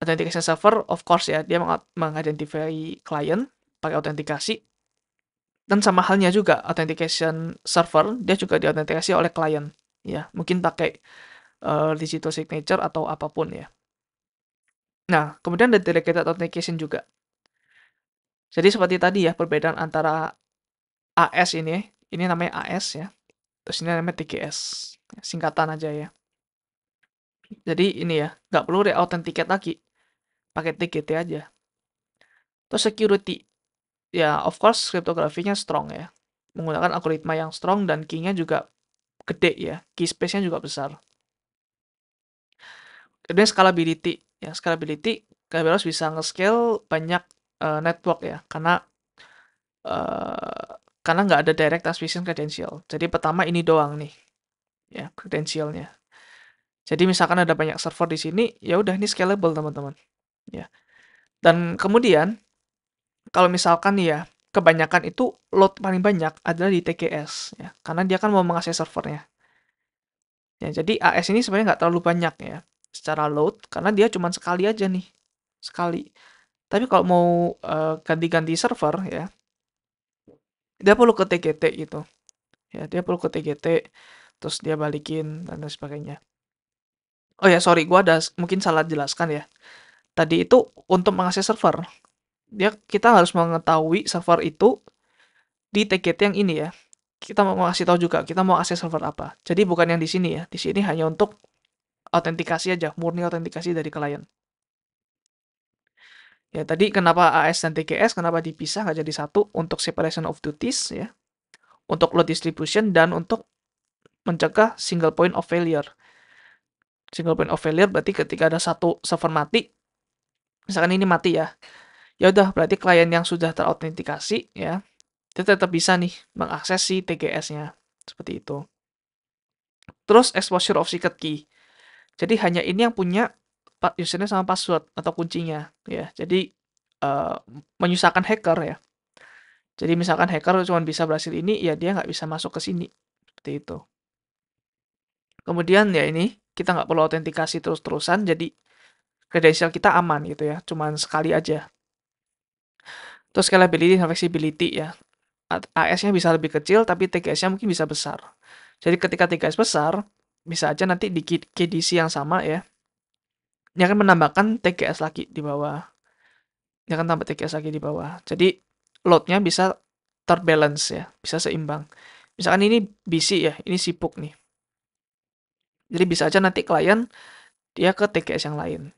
authentication server of course ya dia mengidentify klien pakai autentikasi. Dan sama halnya juga authentication server dia juga diautentikasi oleh klien. Ya, mungkin pakai digital signature atau apapun ya. Nah, kemudian ada delegated authentication juga. Jadi seperti tadi ya, perbedaan antara AS ini namanya AS ya, terus ini namanya TGS, singkatan aja ya. Jadi ini ya, nggak perlu re-authenticate lagi, pakai TGT aja. Terus security, ya of course kriptografinya strong ya, menggunakan algoritma yang strong dan key-nya juga gede ya, key space-nya juga besar. Kemudian scalability, ya scalability Kerberos bisa nge-scale banyak network ya, karena nggak ada direct transmission credential. Jadi pertama ini doang nih, ya credentialnya. Jadi misalkan ada banyak server di sini, ya udah ini scalable teman-teman. Ya. Dan kemudian kalau misalkan nih ya kebanyakan itu load paling banyak adalah di TGS ya, karena dia kan mau mengakses servernya. Ya, jadi AS ini sebenarnya nggak terlalu banyak ya secara load karena dia cuma sekali aja nih, sekali. Tapi kalau mau ganti-ganti server ya, dia perlu ke TGT gitu. Ya, dia perlu ke TGT, terus dia balikin dan lain sebagainya. Oh ya, sorry, gua ada mungkin salah jelaskan ya. Tadi itu untuk mengakses server, kita harus mengetahui server itu di TGT yang ini ya. Kita mau ngasih tahu juga kita mau akses server apa. Jadi bukan yang di sini ya. Di sini hanya untuk autentikasi aja, murni autentikasi dari klien. Ya tadi kenapa AS dan TGS kenapa dipisah nggak jadi satu untuk separation of duties ya, untuk load distribution dan untuk mencegah single point of failure. Single point of failure berarti ketika ada satu server mati, misalkan ini mati ya, ya udah berarti klien yang sudah terautentikasi ya, itu tetap bisa nih mengakses si TGS-nya seperti itu. Terus exposure of secret key. Jadi hanya ini yang punya username sama password atau kuncinya ya. Jadi menyusahkan hacker ya. Jadi misalkan hacker cuma bisa berhasil ini, ya dia nggak bisa masuk ke sini. Seperti itu. Kemudian ya ini, kita nggak perlu autentikasi terus-terusan, jadi kredensial kita aman gitu ya, cuman sekali aja. Terus scalability dan flexibility ya. AS-nya bisa lebih kecil, tapi TGS-nya mungkin bisa besar. Jadi ketika TGS besar, bisa aja nanti di KDC yang sama ya, ini akan menambahkan TGS lagi di bawah. Ini akan tambah TGS lagi di bawah. Jadi load-nya bisa terbalance ya, bisa seimbang. Misalkan ini busy ya, ini sibuk nih. Jadi bisa aja nanti klien dia ke TGS yang lain.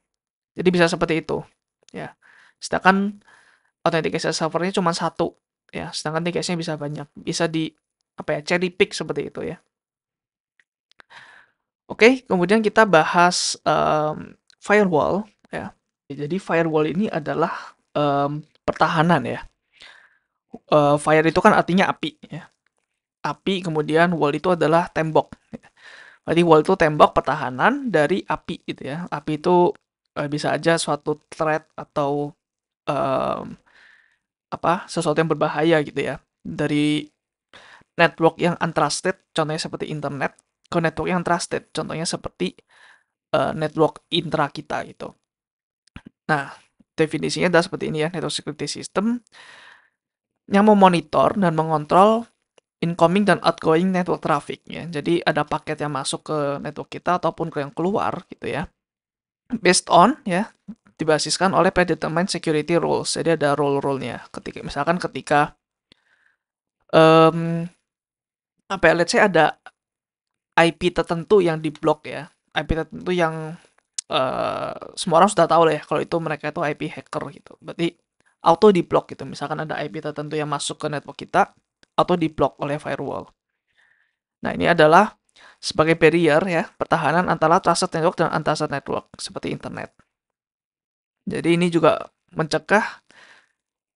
Jadi bisa seperti itu ya. Sedangkan authentication servernya cuma satu ya, sedangkan TGS-nya bisa banyak. Bisa di apa ya, cherry pick seperti itu ya. Oke, kemudian kita bahas firewall ya. Jadi firewall ini adalah pertahanan ya. Fire itu kan artinya api ya. Api, kemudian wall itu adalah tembok. Berarti wall itu tembok pertahanan dari api gitu ya. Api itu bisa aja suatu threat atau em, sesuatu yang berbahaya gitu ya. Dari network yang untrusted, contohnya seperti internet, ke network yang trusted, contohnya seperti network intra kita gitu. Nah, definisinya adalah seperti ini ya, network security system yang memonitor dan mengontrol incoming dan outgoing network traffic ya. Jadi ada paket yang masuk ke network kita ataupun ke yang keluar gitu ya. Based on ya, dibasiskan oleh predetermined security rules. Jadi ada rule-rule-nya. Ketika um, apa ya, let's say ada IP tertentu yang diblok ya. IP tertentu yang semua orang sudah tahu lah ya kalau itu mereka itu IP hacker gitu. Berarti auto diblok gitu. Misalkan ada IP tertentu yang masuk ke network kita, auto diblok oleh firewall. Nah, ini adalah sebagai barrier ya, pertahanan antara trusted network dan untrusted network seperti internet. Jadi ini juga mencegah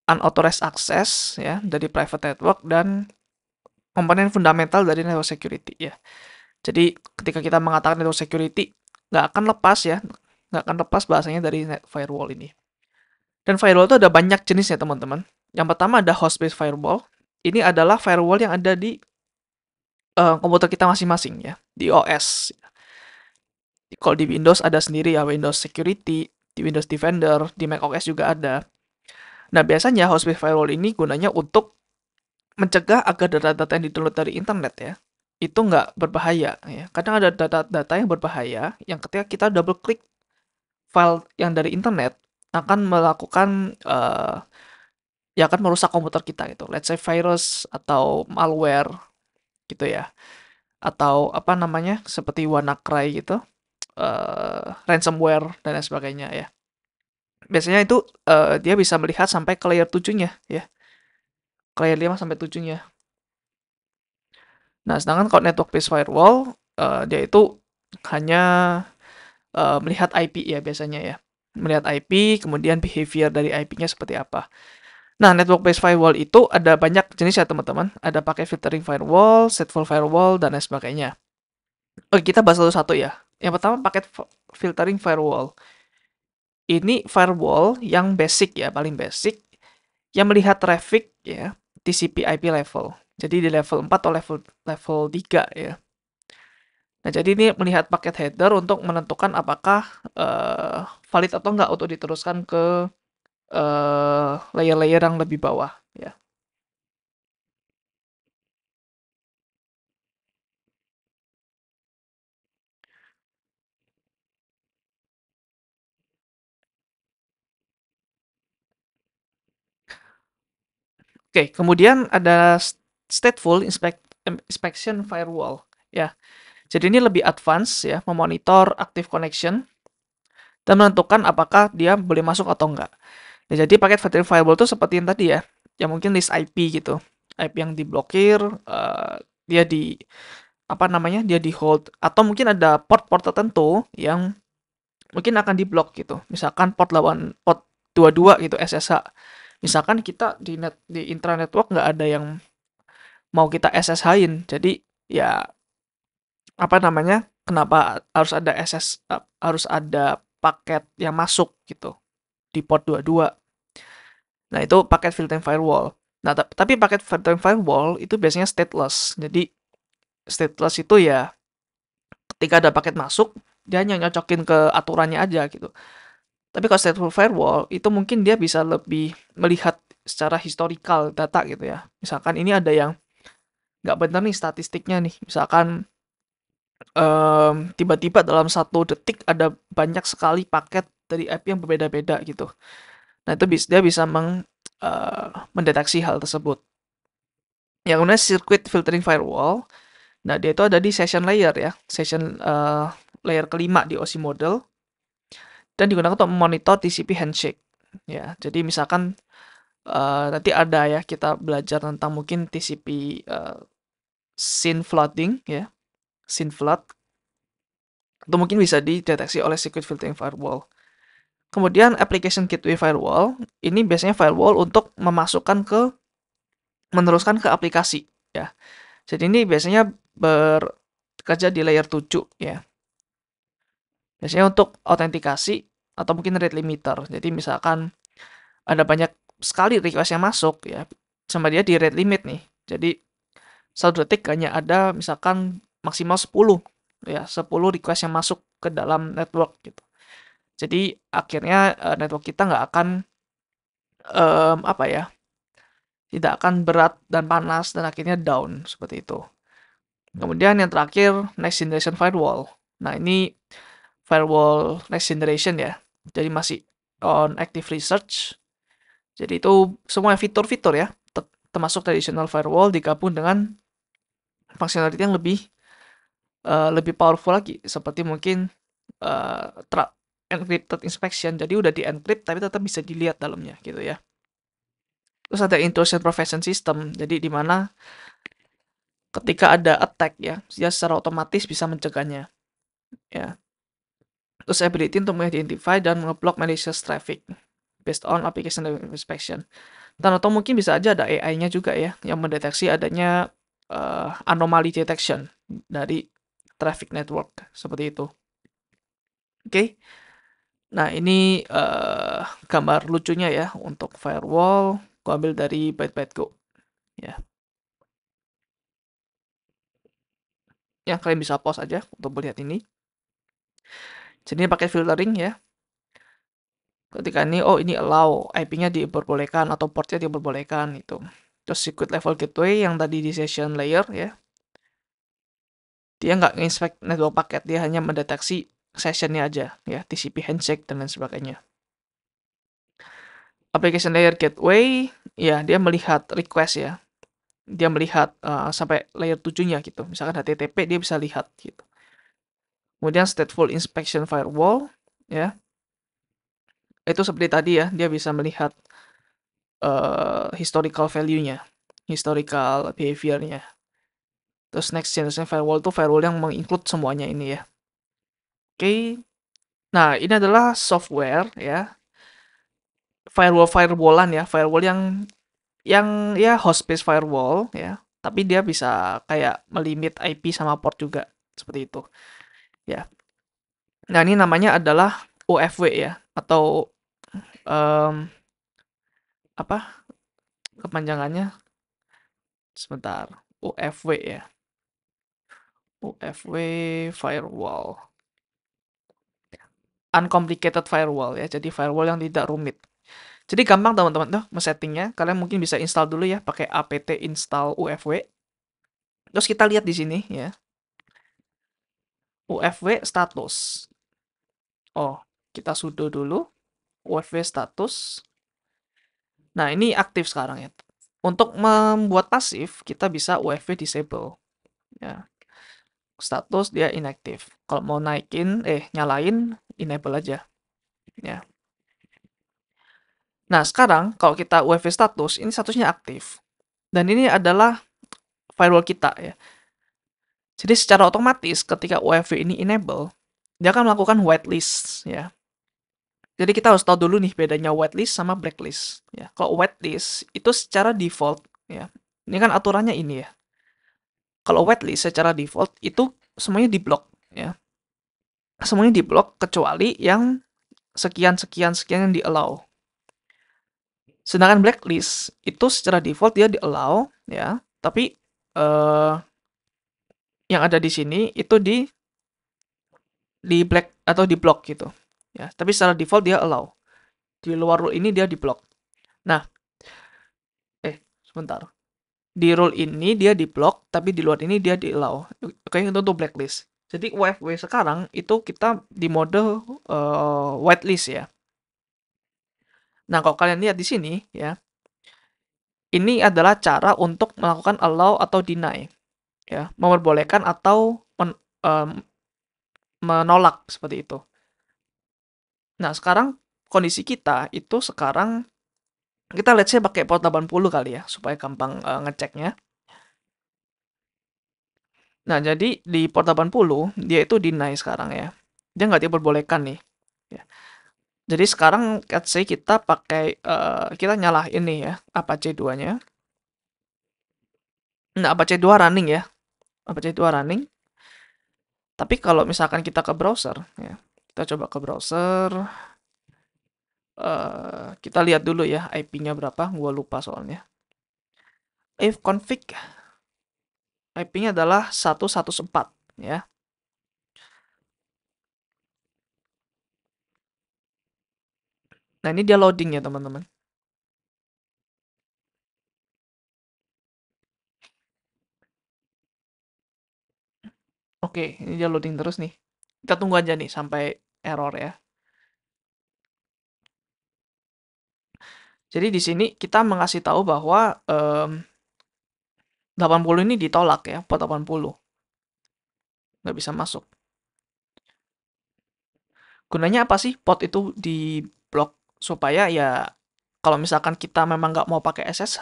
unauthorized access ya dari private network dan komponen fundamental dari network security ya. Jadi ketika kita mengatakan network security, nggak akan lepas ya, nggak akan lepas bahasanya dari firewall ini. Dan firewall itu ada banyak jenisnya teman-teman. Yang pertama ada host-based firewall. Ini adalah firewall yang ada di komputer kita masing-masing ya, di OS. Kalau di Windows ada sendiri ya, Windows Security, di Windows Defender, di Mac OS juga ada. Nah, biasanya host-based firewall ini gunanya untuk mencegah agar data-data yang di-download dari internet ya, itu nggak berbahaya ya. Kadang ada data-data yang berbahaya yang ketika kita double klik file yang dari internet akan melakukan ya akan merusak komputer kita gitu. Let's say virus atau malware gitu ya. Atau apa namanya? Seperti WannaCry gitu. Ransomware dan lain sebagainya ya. Biasanya itu dia bisa melihat sampai ke layer 7-nya ya. Ke layer 5 sampai 7-nya. Nah, sedangkan kalau network based firewall dia itu hanya melihat IP ya biasanya ya. Melihat IP, kemudian behavior dari IP-nya seperti apa. Nah, network based firewall itu ada banyak jenis ya teman-teman. Ada pakai filtering firewall, stateful firewall, dan lain sebagainya. Oke, kita bahas satu-satu ya. Yang pertama paket filtering firewall. Ini firewall yang basic ya, paling basic, yang melihat traffic ya, TCP/IP level. Jadi di level 4 atau level 3 ya. Nah, jadi ini melihat paket header untuk menentukan apakah valid atau enggak untuk diteruskan ke layer-layer yang lebih bawah ya. Oke, kemudian ada stateful inspection firewall ya. Jadi ini lebih advance ya, memonitor active connection dan menentukan apakah dia boleh masuk atau enggak. Nah, jadi paket filtering firewall itu seperti yang tadi ya, yang mungkin list IP gitu. IP yang diblokir, dia di apa namanya? Dia di hold atau mungkin ada port-port tertentu yang mungkin akan diblok gitu. Misalkan port 22 gitu SSH. Misalkan kita di intranet network nggak ada yang mau kita SSH-in. Jadi ya apa namanya? Kenapa harus ada harus ada paket yang masuk gitu di port 22. Nah, itu paket filtering firewall. Nah, tapi paket filtering firewall itu biasanya stateless. Jadi stateless itu ya ketika ada paket masuk, dia hanya nyocokin ke aturannya aja gitu. Tapi kalau stateful firewall itu mungkin dia bisa lebih melihat secara historical data gitu ya. Misalkan ini ada yang nggak benar nih statistiknya nih. Misalkan tiba-tiba dalam 1 detik ada banyak sekali paket dari IP yang berbeda-beda gitu. Nah, itu dia bisa mendeteksi hal tersebut. Yang kemudian circuit filtering firewall, nah dia itu ada di session layer ya, session layer kelima di OSI model, dan digunakan untuk memonitor TCP handshake. Ya, jadi misalkan nanti ada ya kita belajar tentang mungkin TCP SYN flooding ya, SYN flood, itu mungkin bisa dideteksi oleh circuit filtering firewall. Kemudian application gateway firewall, ini biasanya firewall untuk meneruskan ke aplikasi ya. Jadi ini biasanya bekerja di layer 7 ya. Biasanya untuk autentikasi atau mungkin rate limiter. Jadi misalkan ada banyak sekali request yang masuk ya, sama dia di rate limit nih. Jadi 1 detik hanya ada misalkan maksimal 10 ya, 10 request yang masuk ke dalam network gitu. Jadi akhirnya network kita nggak akan apa ya, tidak akan berat dan panas dan akhirnya down seperti itu. Kemudian yang terakhir next generation firewall. Nah, ini firewall next generation ya. Jadi masih on active research. Jadi itu semua fitur-fitur ya, termasuk traditional firewall digabung dengan functionality yang lebih powerful lagi, seperti mungkin encrypted inspection. Jadi udah di encrypt tapi tetap bisa dilihat dalamnya gitu ya. Terus ada intrusion prevention system. Jadi di mana ketika ada attack ya, dia secara otomatis bisa mencegahnya. Ya. Terus ability untuk mengidentify dan ngeblok malicious traffic based on application level inspection. Dan atau mungkin bisa aja ada AI-nya juga ya yang mendeteksi adanya anomaly detection dari traffic network seperti itu. Oke. Nah, ini gambar lucunya ya untuk firewall. Gua ambil dari Byte.go ya. Ya, kalian bisa pause aja untuk melihat ini. Jadi ini pakai filtering ya. Ketika ini, oh ini allow, IP-nya diperbolehkan atau portnya diperbolehkan itu. Terus secret level gateway yang tadi di session layer ya. Dia nggak nginspect network paket, dia hanya mendeteksi sessionnya aja ya, TCP handshake dan lain sebagainya. Application layer gateway, ya dia melihat request ya. Dia melihat sampai layer 7-nya gitu. Misalkan HTTP dia bisa lihat gitu. Kemudian stateful inspection firewall ya. Itu seperti tadi ya, dia bisa melihat historical value-nya, historical behavior-nya. Terus next generation firewall itu firewall yang menginclude semuanya ini ya. Oke. Nah, ini adalah software ya. Firewall-firewallan ya, firewall yang ya host-based firewall ya, tapi dia bisa kayak melimit IP sama port juga seperti itu ya. Nah, ini namanya adalah UFW ya, atau apa kepanjangannya, sebentar, UFW ya, UFW firewall, uncomplicated firewall ya, jadi firewall yang tidak rumit. Jadi gampang teman-teman tuh settingnya. Kalian mungkin bisa install dulu ya pakai apt install UFW. Terus kita lihat di sini ya. UFW status. Oh, kita sudo dulu. UFW status. Nah, ini aktif sekarang ya. Untuk membuat pasif, kita bisa UFW disable. Ya. Status dia inactive. Kalau mau nyalain, enable aja. Ya. Nah, sekarang kalau kita UFW status, ini statusnya aktif. Dan ini adalah firewall kita ya. Jadi secara otomatis ketika UFW ini enable, dia akan melakukan whitelist ya. Jadi kita harus tahu dulu nih bedanya whitelist sama blacklist ya. Kalau whitelist itu secara default ya. Ini kan aturannya ini ya. Kalau whitelist secara default itu semuanya diblok ya. Semuanya diblok kecuali yang sekian yang di-allow. Sedangkan blacklist itu secara default dia di-allow ya, tapi yang ada di sini itu di black atau di block gitu. Ya, tapi secara default dia allow. Di luar rule ini dia di block. Nah, sebentar. Di rule ini dia di block, tapi di luar ini dia di allow. Oke, itu untuk blacklist. Jadi WFW sekarang itu kita di mode whitelist ya. Nah, kalau kalian lihat di sini ya, ini adalah cara untuk melakukan allow atau deny ya, memperbolehkan atau menolak seperti itu. Nah, sekarang kondisi kita itu sekarang kita let's say pakai port 80 kali ya supaya gampang ngeceknya. Nah, jadi di port 80 dia itu deny sekarang ya. Dia nggak diperbolehkan nih. Ya. Jadi sekarang let's say kita pakai kita nyalahin nih ya Apache 2-nya. Nah, Apache 2 running ya. Apache 2 running. Tapi kalau misalkan kita ke browser ya. Kita coba ke browser. Kita lihat dulu ya IP-nya berapa, gua lupa soalnya. Ifconfig IP-nya adalah 114 ya. Nah, ini dia loading ya, teman-teman. Oke, ini dia loading terus nih. Kita tunggu aja nih sampai error ya. Jadi di sini kita mengasih tahu bahwa 80 ini ditolak ya, port 80. Nggak bisa masuk. Gunanya apa sih port itu di blok? Supaya ya kalau misalkan kita memang nggak mau pakai SSH,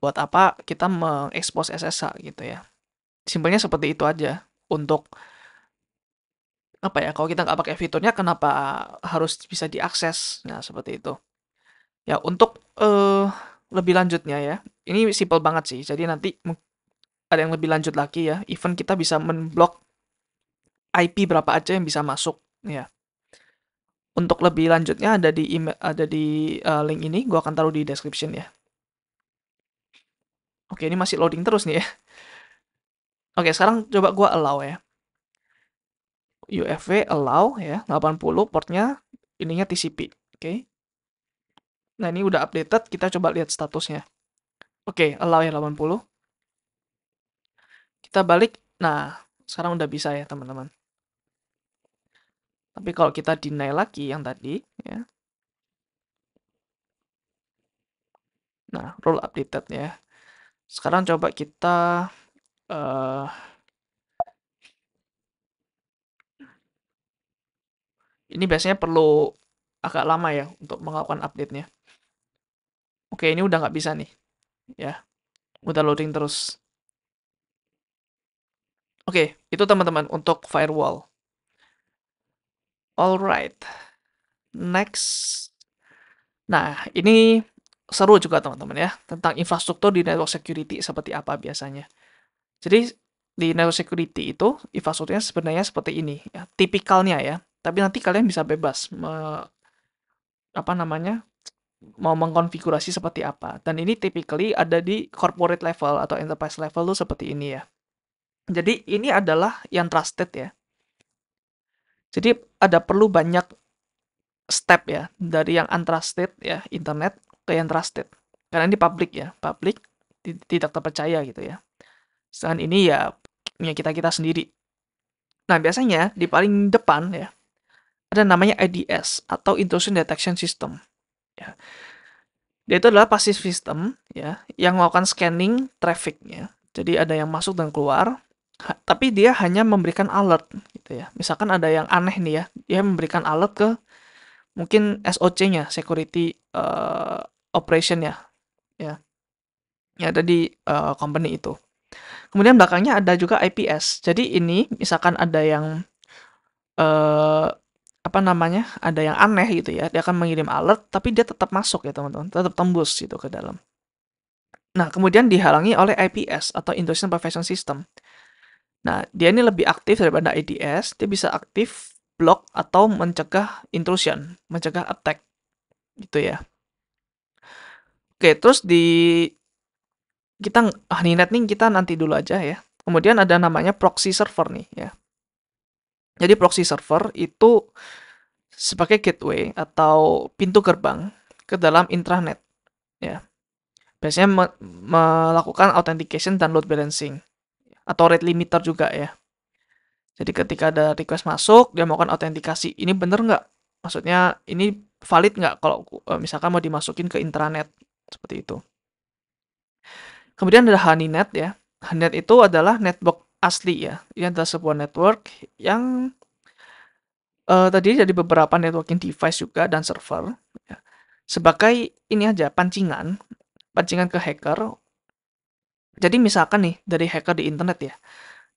buat apa kita mengekspos SSH gitu ya. Simpelnya seperti itu aja. Untuk apa ya, kalau kita nggak pakai fiturnya kenapa harus bisa diakses? Nah, seperti itu. Ya, untuk lebih lanjutnya ya, ini simple banget sih. Jadi nanti ada yang lebih lanjut lagi ya. Even kita bisa menblok IP berapa aja yang bisa masuk ya. Untuk lebih lanjutnya ada di email, ada di link ini, gua akan taruh di description ya. Oke, ini masih loading terus nih ya. Oke, sekarang coba gua allow ya. UFW allow ya, 80 portnya, ininya TCP. Oke. Nah, ini udah updated, kita coba lihat statusnya. Oke, allow ya 80. Kita balik. Nah, sekarang udah bisa ya, teman-teman. Tapi kalau kita deny lagi yang tadi, ya. Nah, rule updated ya. Sekarang coba kita ini biasanya perlu agak lama ya untuk melakukan update-nya. Oke, ini udah nggak bisa nih. Ya, udah loading terus. Oke, itu teman-teman untuk firewall. Alright, next. Nah, ini seru juga teman-teman ya, tentang infrastruktur di network security seperti apa biasanya. Jadi di network security itu infrastrukturnya sebenarnya seperti ini ya, tipikalnya ya. Tapi nanti kalian bisa bebas apa namanya, mau mengkonfigurasi seperti apa. Dan ini typically ada di corporate level atau enterprise level tuh seperti ini ya. Jadi ini adalah yang trusted ya. Jadi ada perlu banyak step ya dari yang untrusted ya internet ke yang trusted. Karena ini public ya, public tidak terpercaya gitu ya. Sedangkan ini ya punya kita sendiri. Nah, biasanya di paling depan ya ada namanya IDS atau Intrusion Detection System. Ya. Dia itu adalah passive system ya yang melakukan scanning trafficnya. Jadi ada yang masuk dan keluar, tapi dia hanya memberikan alert gitu ya. Misalkan ada yang aneh nih ya, dia memberikan alert ke mungkin SOC-nya, security operation ya, ya, yang ada di company itu. Kemudian belakangnya ada juga IPS. Jadi ini misalkan ada yang apa namanya, ada yang aneh gitu ya, dia akan mengirim alert, tapi dia tetap masuk ya teman-teman, tetap tembus gitu ke dalam. Nah, kemudian dihalangi oleh IPS atau Intrusion Prevention System. Nah, dia ini lebih aktif daripada IDS, dia bisa aktif ngeblock atau mencegah intrusion, mencegah attack gitu ya. Oke, terus kita honeynet nih kita nanti dulu aja ya. Kemudian ada namanya proxy server nih ya. Jadi proxy server itu sebagai gateway atau pintu gerbang ke dalam intranet ya. Biasanya melakukan authentication dan load balancing atau rate limiter juga ya. Jadi ketika ada request masuk, dia melakukan autentikasi. Ini bener nggak? Maksudnya ini valid nggak kalau misalkan mau dimasukin ke intranet seperti itu. Kemudian ada honeynet ya. Honeynet itu adalah network asli ya. Ini adalah sebuah network yang terdiri dari beberapa networking device juga dan server ya. Sebagai ini aja pancingan ke hacker. Jadi misalkan nih dari hacker di internet ya,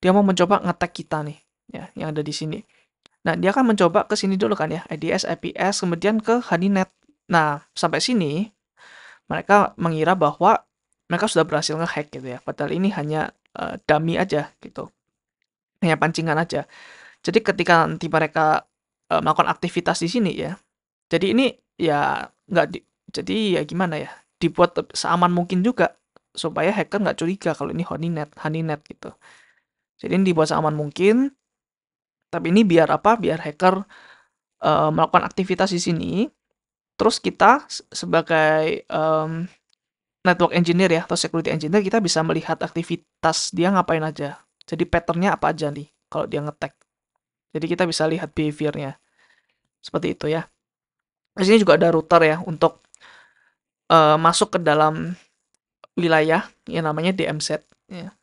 dia mau mencoba ngetek kita nih ya yang ada di sini. Nah, dia akan mencoba ke sini dulu kan ya, IDS, IPS, kemudian ke honeynet. Nah, sampai sini mereka mengira bahwa mereka sudah berhasil ngehack gitu ya. Padahal ini hanya dummy aja gitu. Hanya pancingan aja. Jadi ketika nanti mereka melakukan aktivitas di sini ya. Jadi ini ya nggak jadi ya gimana ya? Dibuat seaman mungkin juga supaya hacker nggak curiga kalau ini honeynet gitu. Jadi ini dibuat seaman mungkin. Tapi ini biar apa? Biar hacker melakukan aktivitas di sini. Terus kita sebagai network engineer ya atau security engineer kita bisa melihat aktivitas dia ngapain aja. Jadi patternnya apa aja nih kalau dia ngetek. Jadi kita bisa lihat behaviornya seperti itu ya. Di sini juga ada router ya untuk masuk ke dalam wilayah yang namanya DMZ. Ya.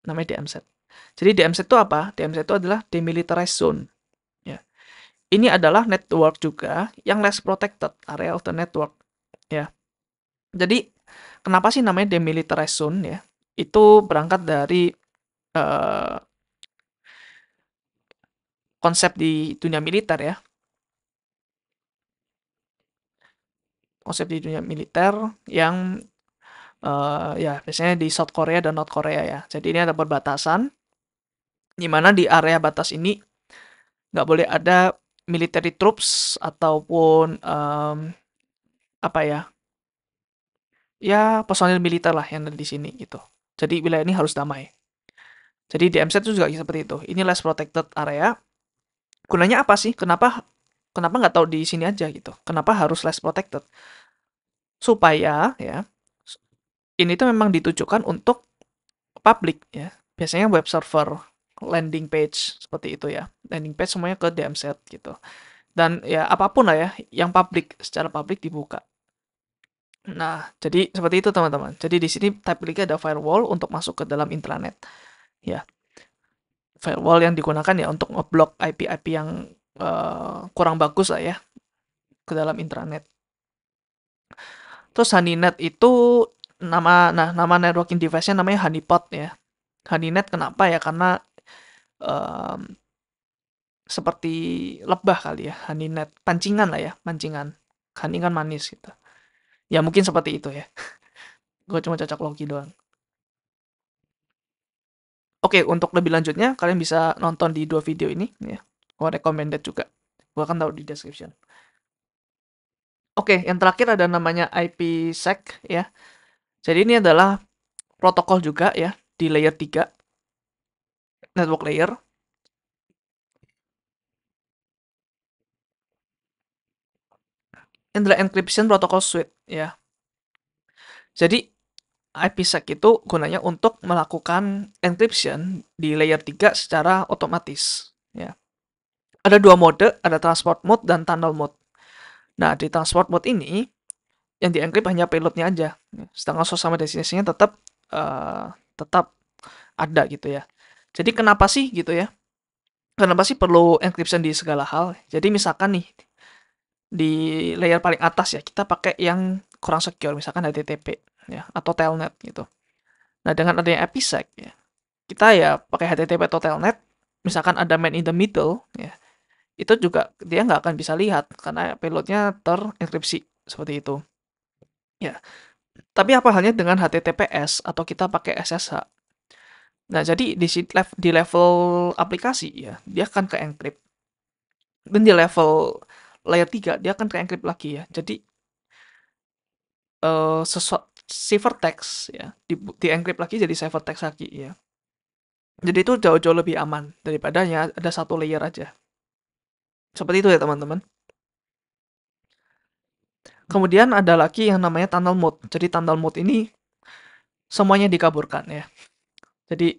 Namanya DMZ. Jadi DMZ itu apa? DMZ itu adalah demilitarized zone. Ya. Ini adalah network juga yang less protected area of the network. Ya. Jadi kenapa sih namanya demilitarized zone ya? Itu berangkat dari konsep di dunia militer ya. Konsep di dunia militer yang ya biasanya di South Korea dan North Korea ya. Jadi ini ada perbatasan di mana di area batas ini nggak boleh ada military troops ataupun apa ya personil militer lah yang ada di sini gitu. Jadi wilayah ini harus damai. Jadi DMZ itu juga seperti itu. Ini less protected area. Gunanya apa sih? Kenapa nggak tahu di sini aja gitu? Kenapa harus less protected? Supaya ya ini tuh memang ditujukan untuk publik ya. Biasanya web server, landing page seperti itu ya. Landing page semuanya ke DMZ gitu. Dan ya apapun lah ya yang publik secara publik dibuka. Nah, jadi seperti itu teman-teman. Jadi di sini typically ada firewall untuk masuk ke dalam intranet. Ya, firewall yang digunakan ya untuk ngeblok IP-IP yang kurang bagus lah ya ke dalam intranet. Terus honeynet itu nama networking device-nya namanya honeypot ya. Honeynet kenapa ya? Karena seperti lebah kali ya, honeynet, pancingan lah ya, pancingan. Honey kan manis gitu. Ya mungkin seperti itu ya. Gue cuma cocok logi doang. Oke, untuk lebih lanjutnya kalian bisa nonton di 2 video ini ya. Gue recommended juga. Gue akan taruh di description. Oke, yang terakhir ada namanya IPsec ya. Jadi ini adalah protokol juga ya di layer 3 network layer. Ini adalah encryption protocol suite ya. Jadi IPsec itu gunanya untuk melakukan encryption di layer 3 secara otomatis ya. Ada 2 mode, ada transport mode dan tunnel mode. Nah, di transport mode ini yang di-encrypt hanya payloadnya aja. Sedangkan source sama destinasinya tetap ada gitu ya. Jadi kenapa sih gitu ya? Kenapa sih perlu encryption di segala hal? Jadi misalkan nih di layer paling atas ya kita pakai yang kurang secure, misalkan HTTP ya atau telnet gitu. Nah, dengan adanya IPsec ya, kita ya pakai HTTP atau telnet, misalkan ada man in the middle ya, itu juga dia nggak akan bisa lihat karena payloadnya terenkripsi seperti itu. Ya, tapi apa halnya dengan HTTPS atau kita pakai SSH? Nah, jadi di level aplikasi ya, dia akan ke encrypt. Dan di level layer 3 dia akan ke encrypt lagi ya. Jadi ciphertext ya, di encrypt lagi jadi ciphertext lagi ya. Jadi itu jauh-jauh lebih aman daripada ya ada satu layer aja. Seperti itu ya teman-teman. Kemudian ada lagi yang namanya tunnel mode. Jadi tunnel mode ini semuanya dikaburkan ya. Jadi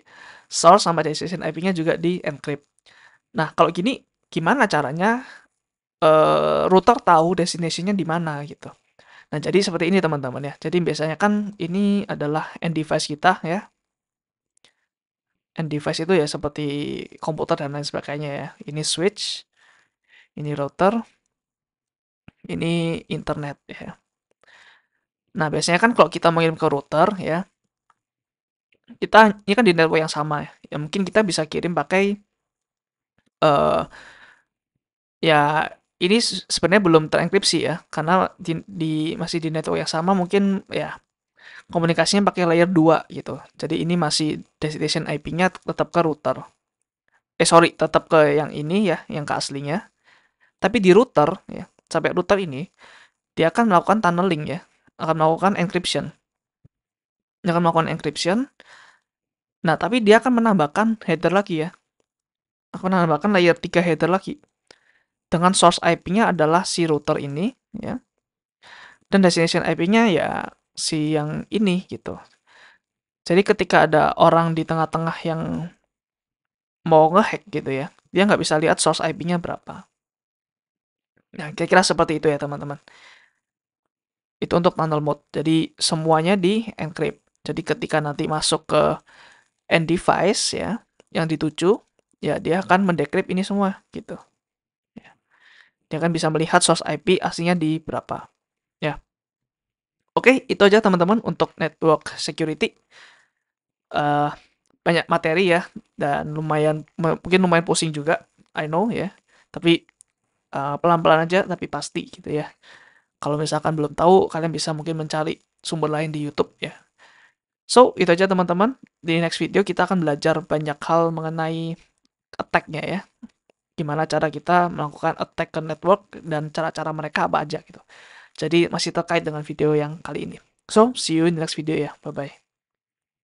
source sama destination IP-nya juga di encrypt. Nah, kalau gini gimana caranya router tahu destination-nya di mana gitu. Nah, jadi seperti ini teman-teman ya. Jadi biasanya kan ini adalah end device kita ya. End device itu ya seperti komputer dan lain sebagainya ya. Ini switch, ini router, ini internet ya. Nah, biasanya kan kalau kita mengirim ke router ya, kita ini kan di network yang sama ya. Ya mungkin kita bisa kirim pakai eh ya ini sebenarnya belum terenkripsi ya, karena masih di network yang sama mungkin ya komunikasinya pakai layer 2 gitu. Jadi ini masih destination IP-nya tetap ke router. Sorry, tetap ke yang ini ya, yang ke aslinya. Tapi di router ya, sampai router ini dia akan melakukan tunneling ya, akan melakukan encryption. Dia akan melakukan encryption. Nah, tapi dia akan menambahkan header lagi ya. Akan menambahkan layer 3 header lagi. Dengan source IP-nya adalah si router ini ya. Dan destination IP-nya ya si yang ini gitu. Jadi ketika ada orang di tengah-tengah yang mau ngehack gitu ya, dia nggak bisa lihat source IP-nya berapa. Nah, kira-kira seperti itu ya teman-teman. Itu untuk tunnel mode. Jadi semuanya di encrypt. Jadi ketika nanti masuk ke end device ya, yang dituju, ya dia akan mendecrypt ini semua gitu. Ya. Dia akan bisa melihat source IP aslinya di berapa. Ya. Oke, itu aja teman-teman untuk network security. Uh, banyak materi ya, dan mungkin lumayan pusing juga, I know ya. Tapi pelan-pelan aja, tapi pasti gitu ya. Kalau misalkan belum tahu, kalian bisa mungkin mencari sumber lain di YouTube ya. So, itu aja teman-teman. Di next video kita akan belajar banyak hal mengenai attack-nya ya. Gimana cara kita melakukan attack ke network dan cara-cara mereka apa aja gitu. Jadi masih terkait dengan video yang kali ini. So, see you in the next video ya. Bye-bye.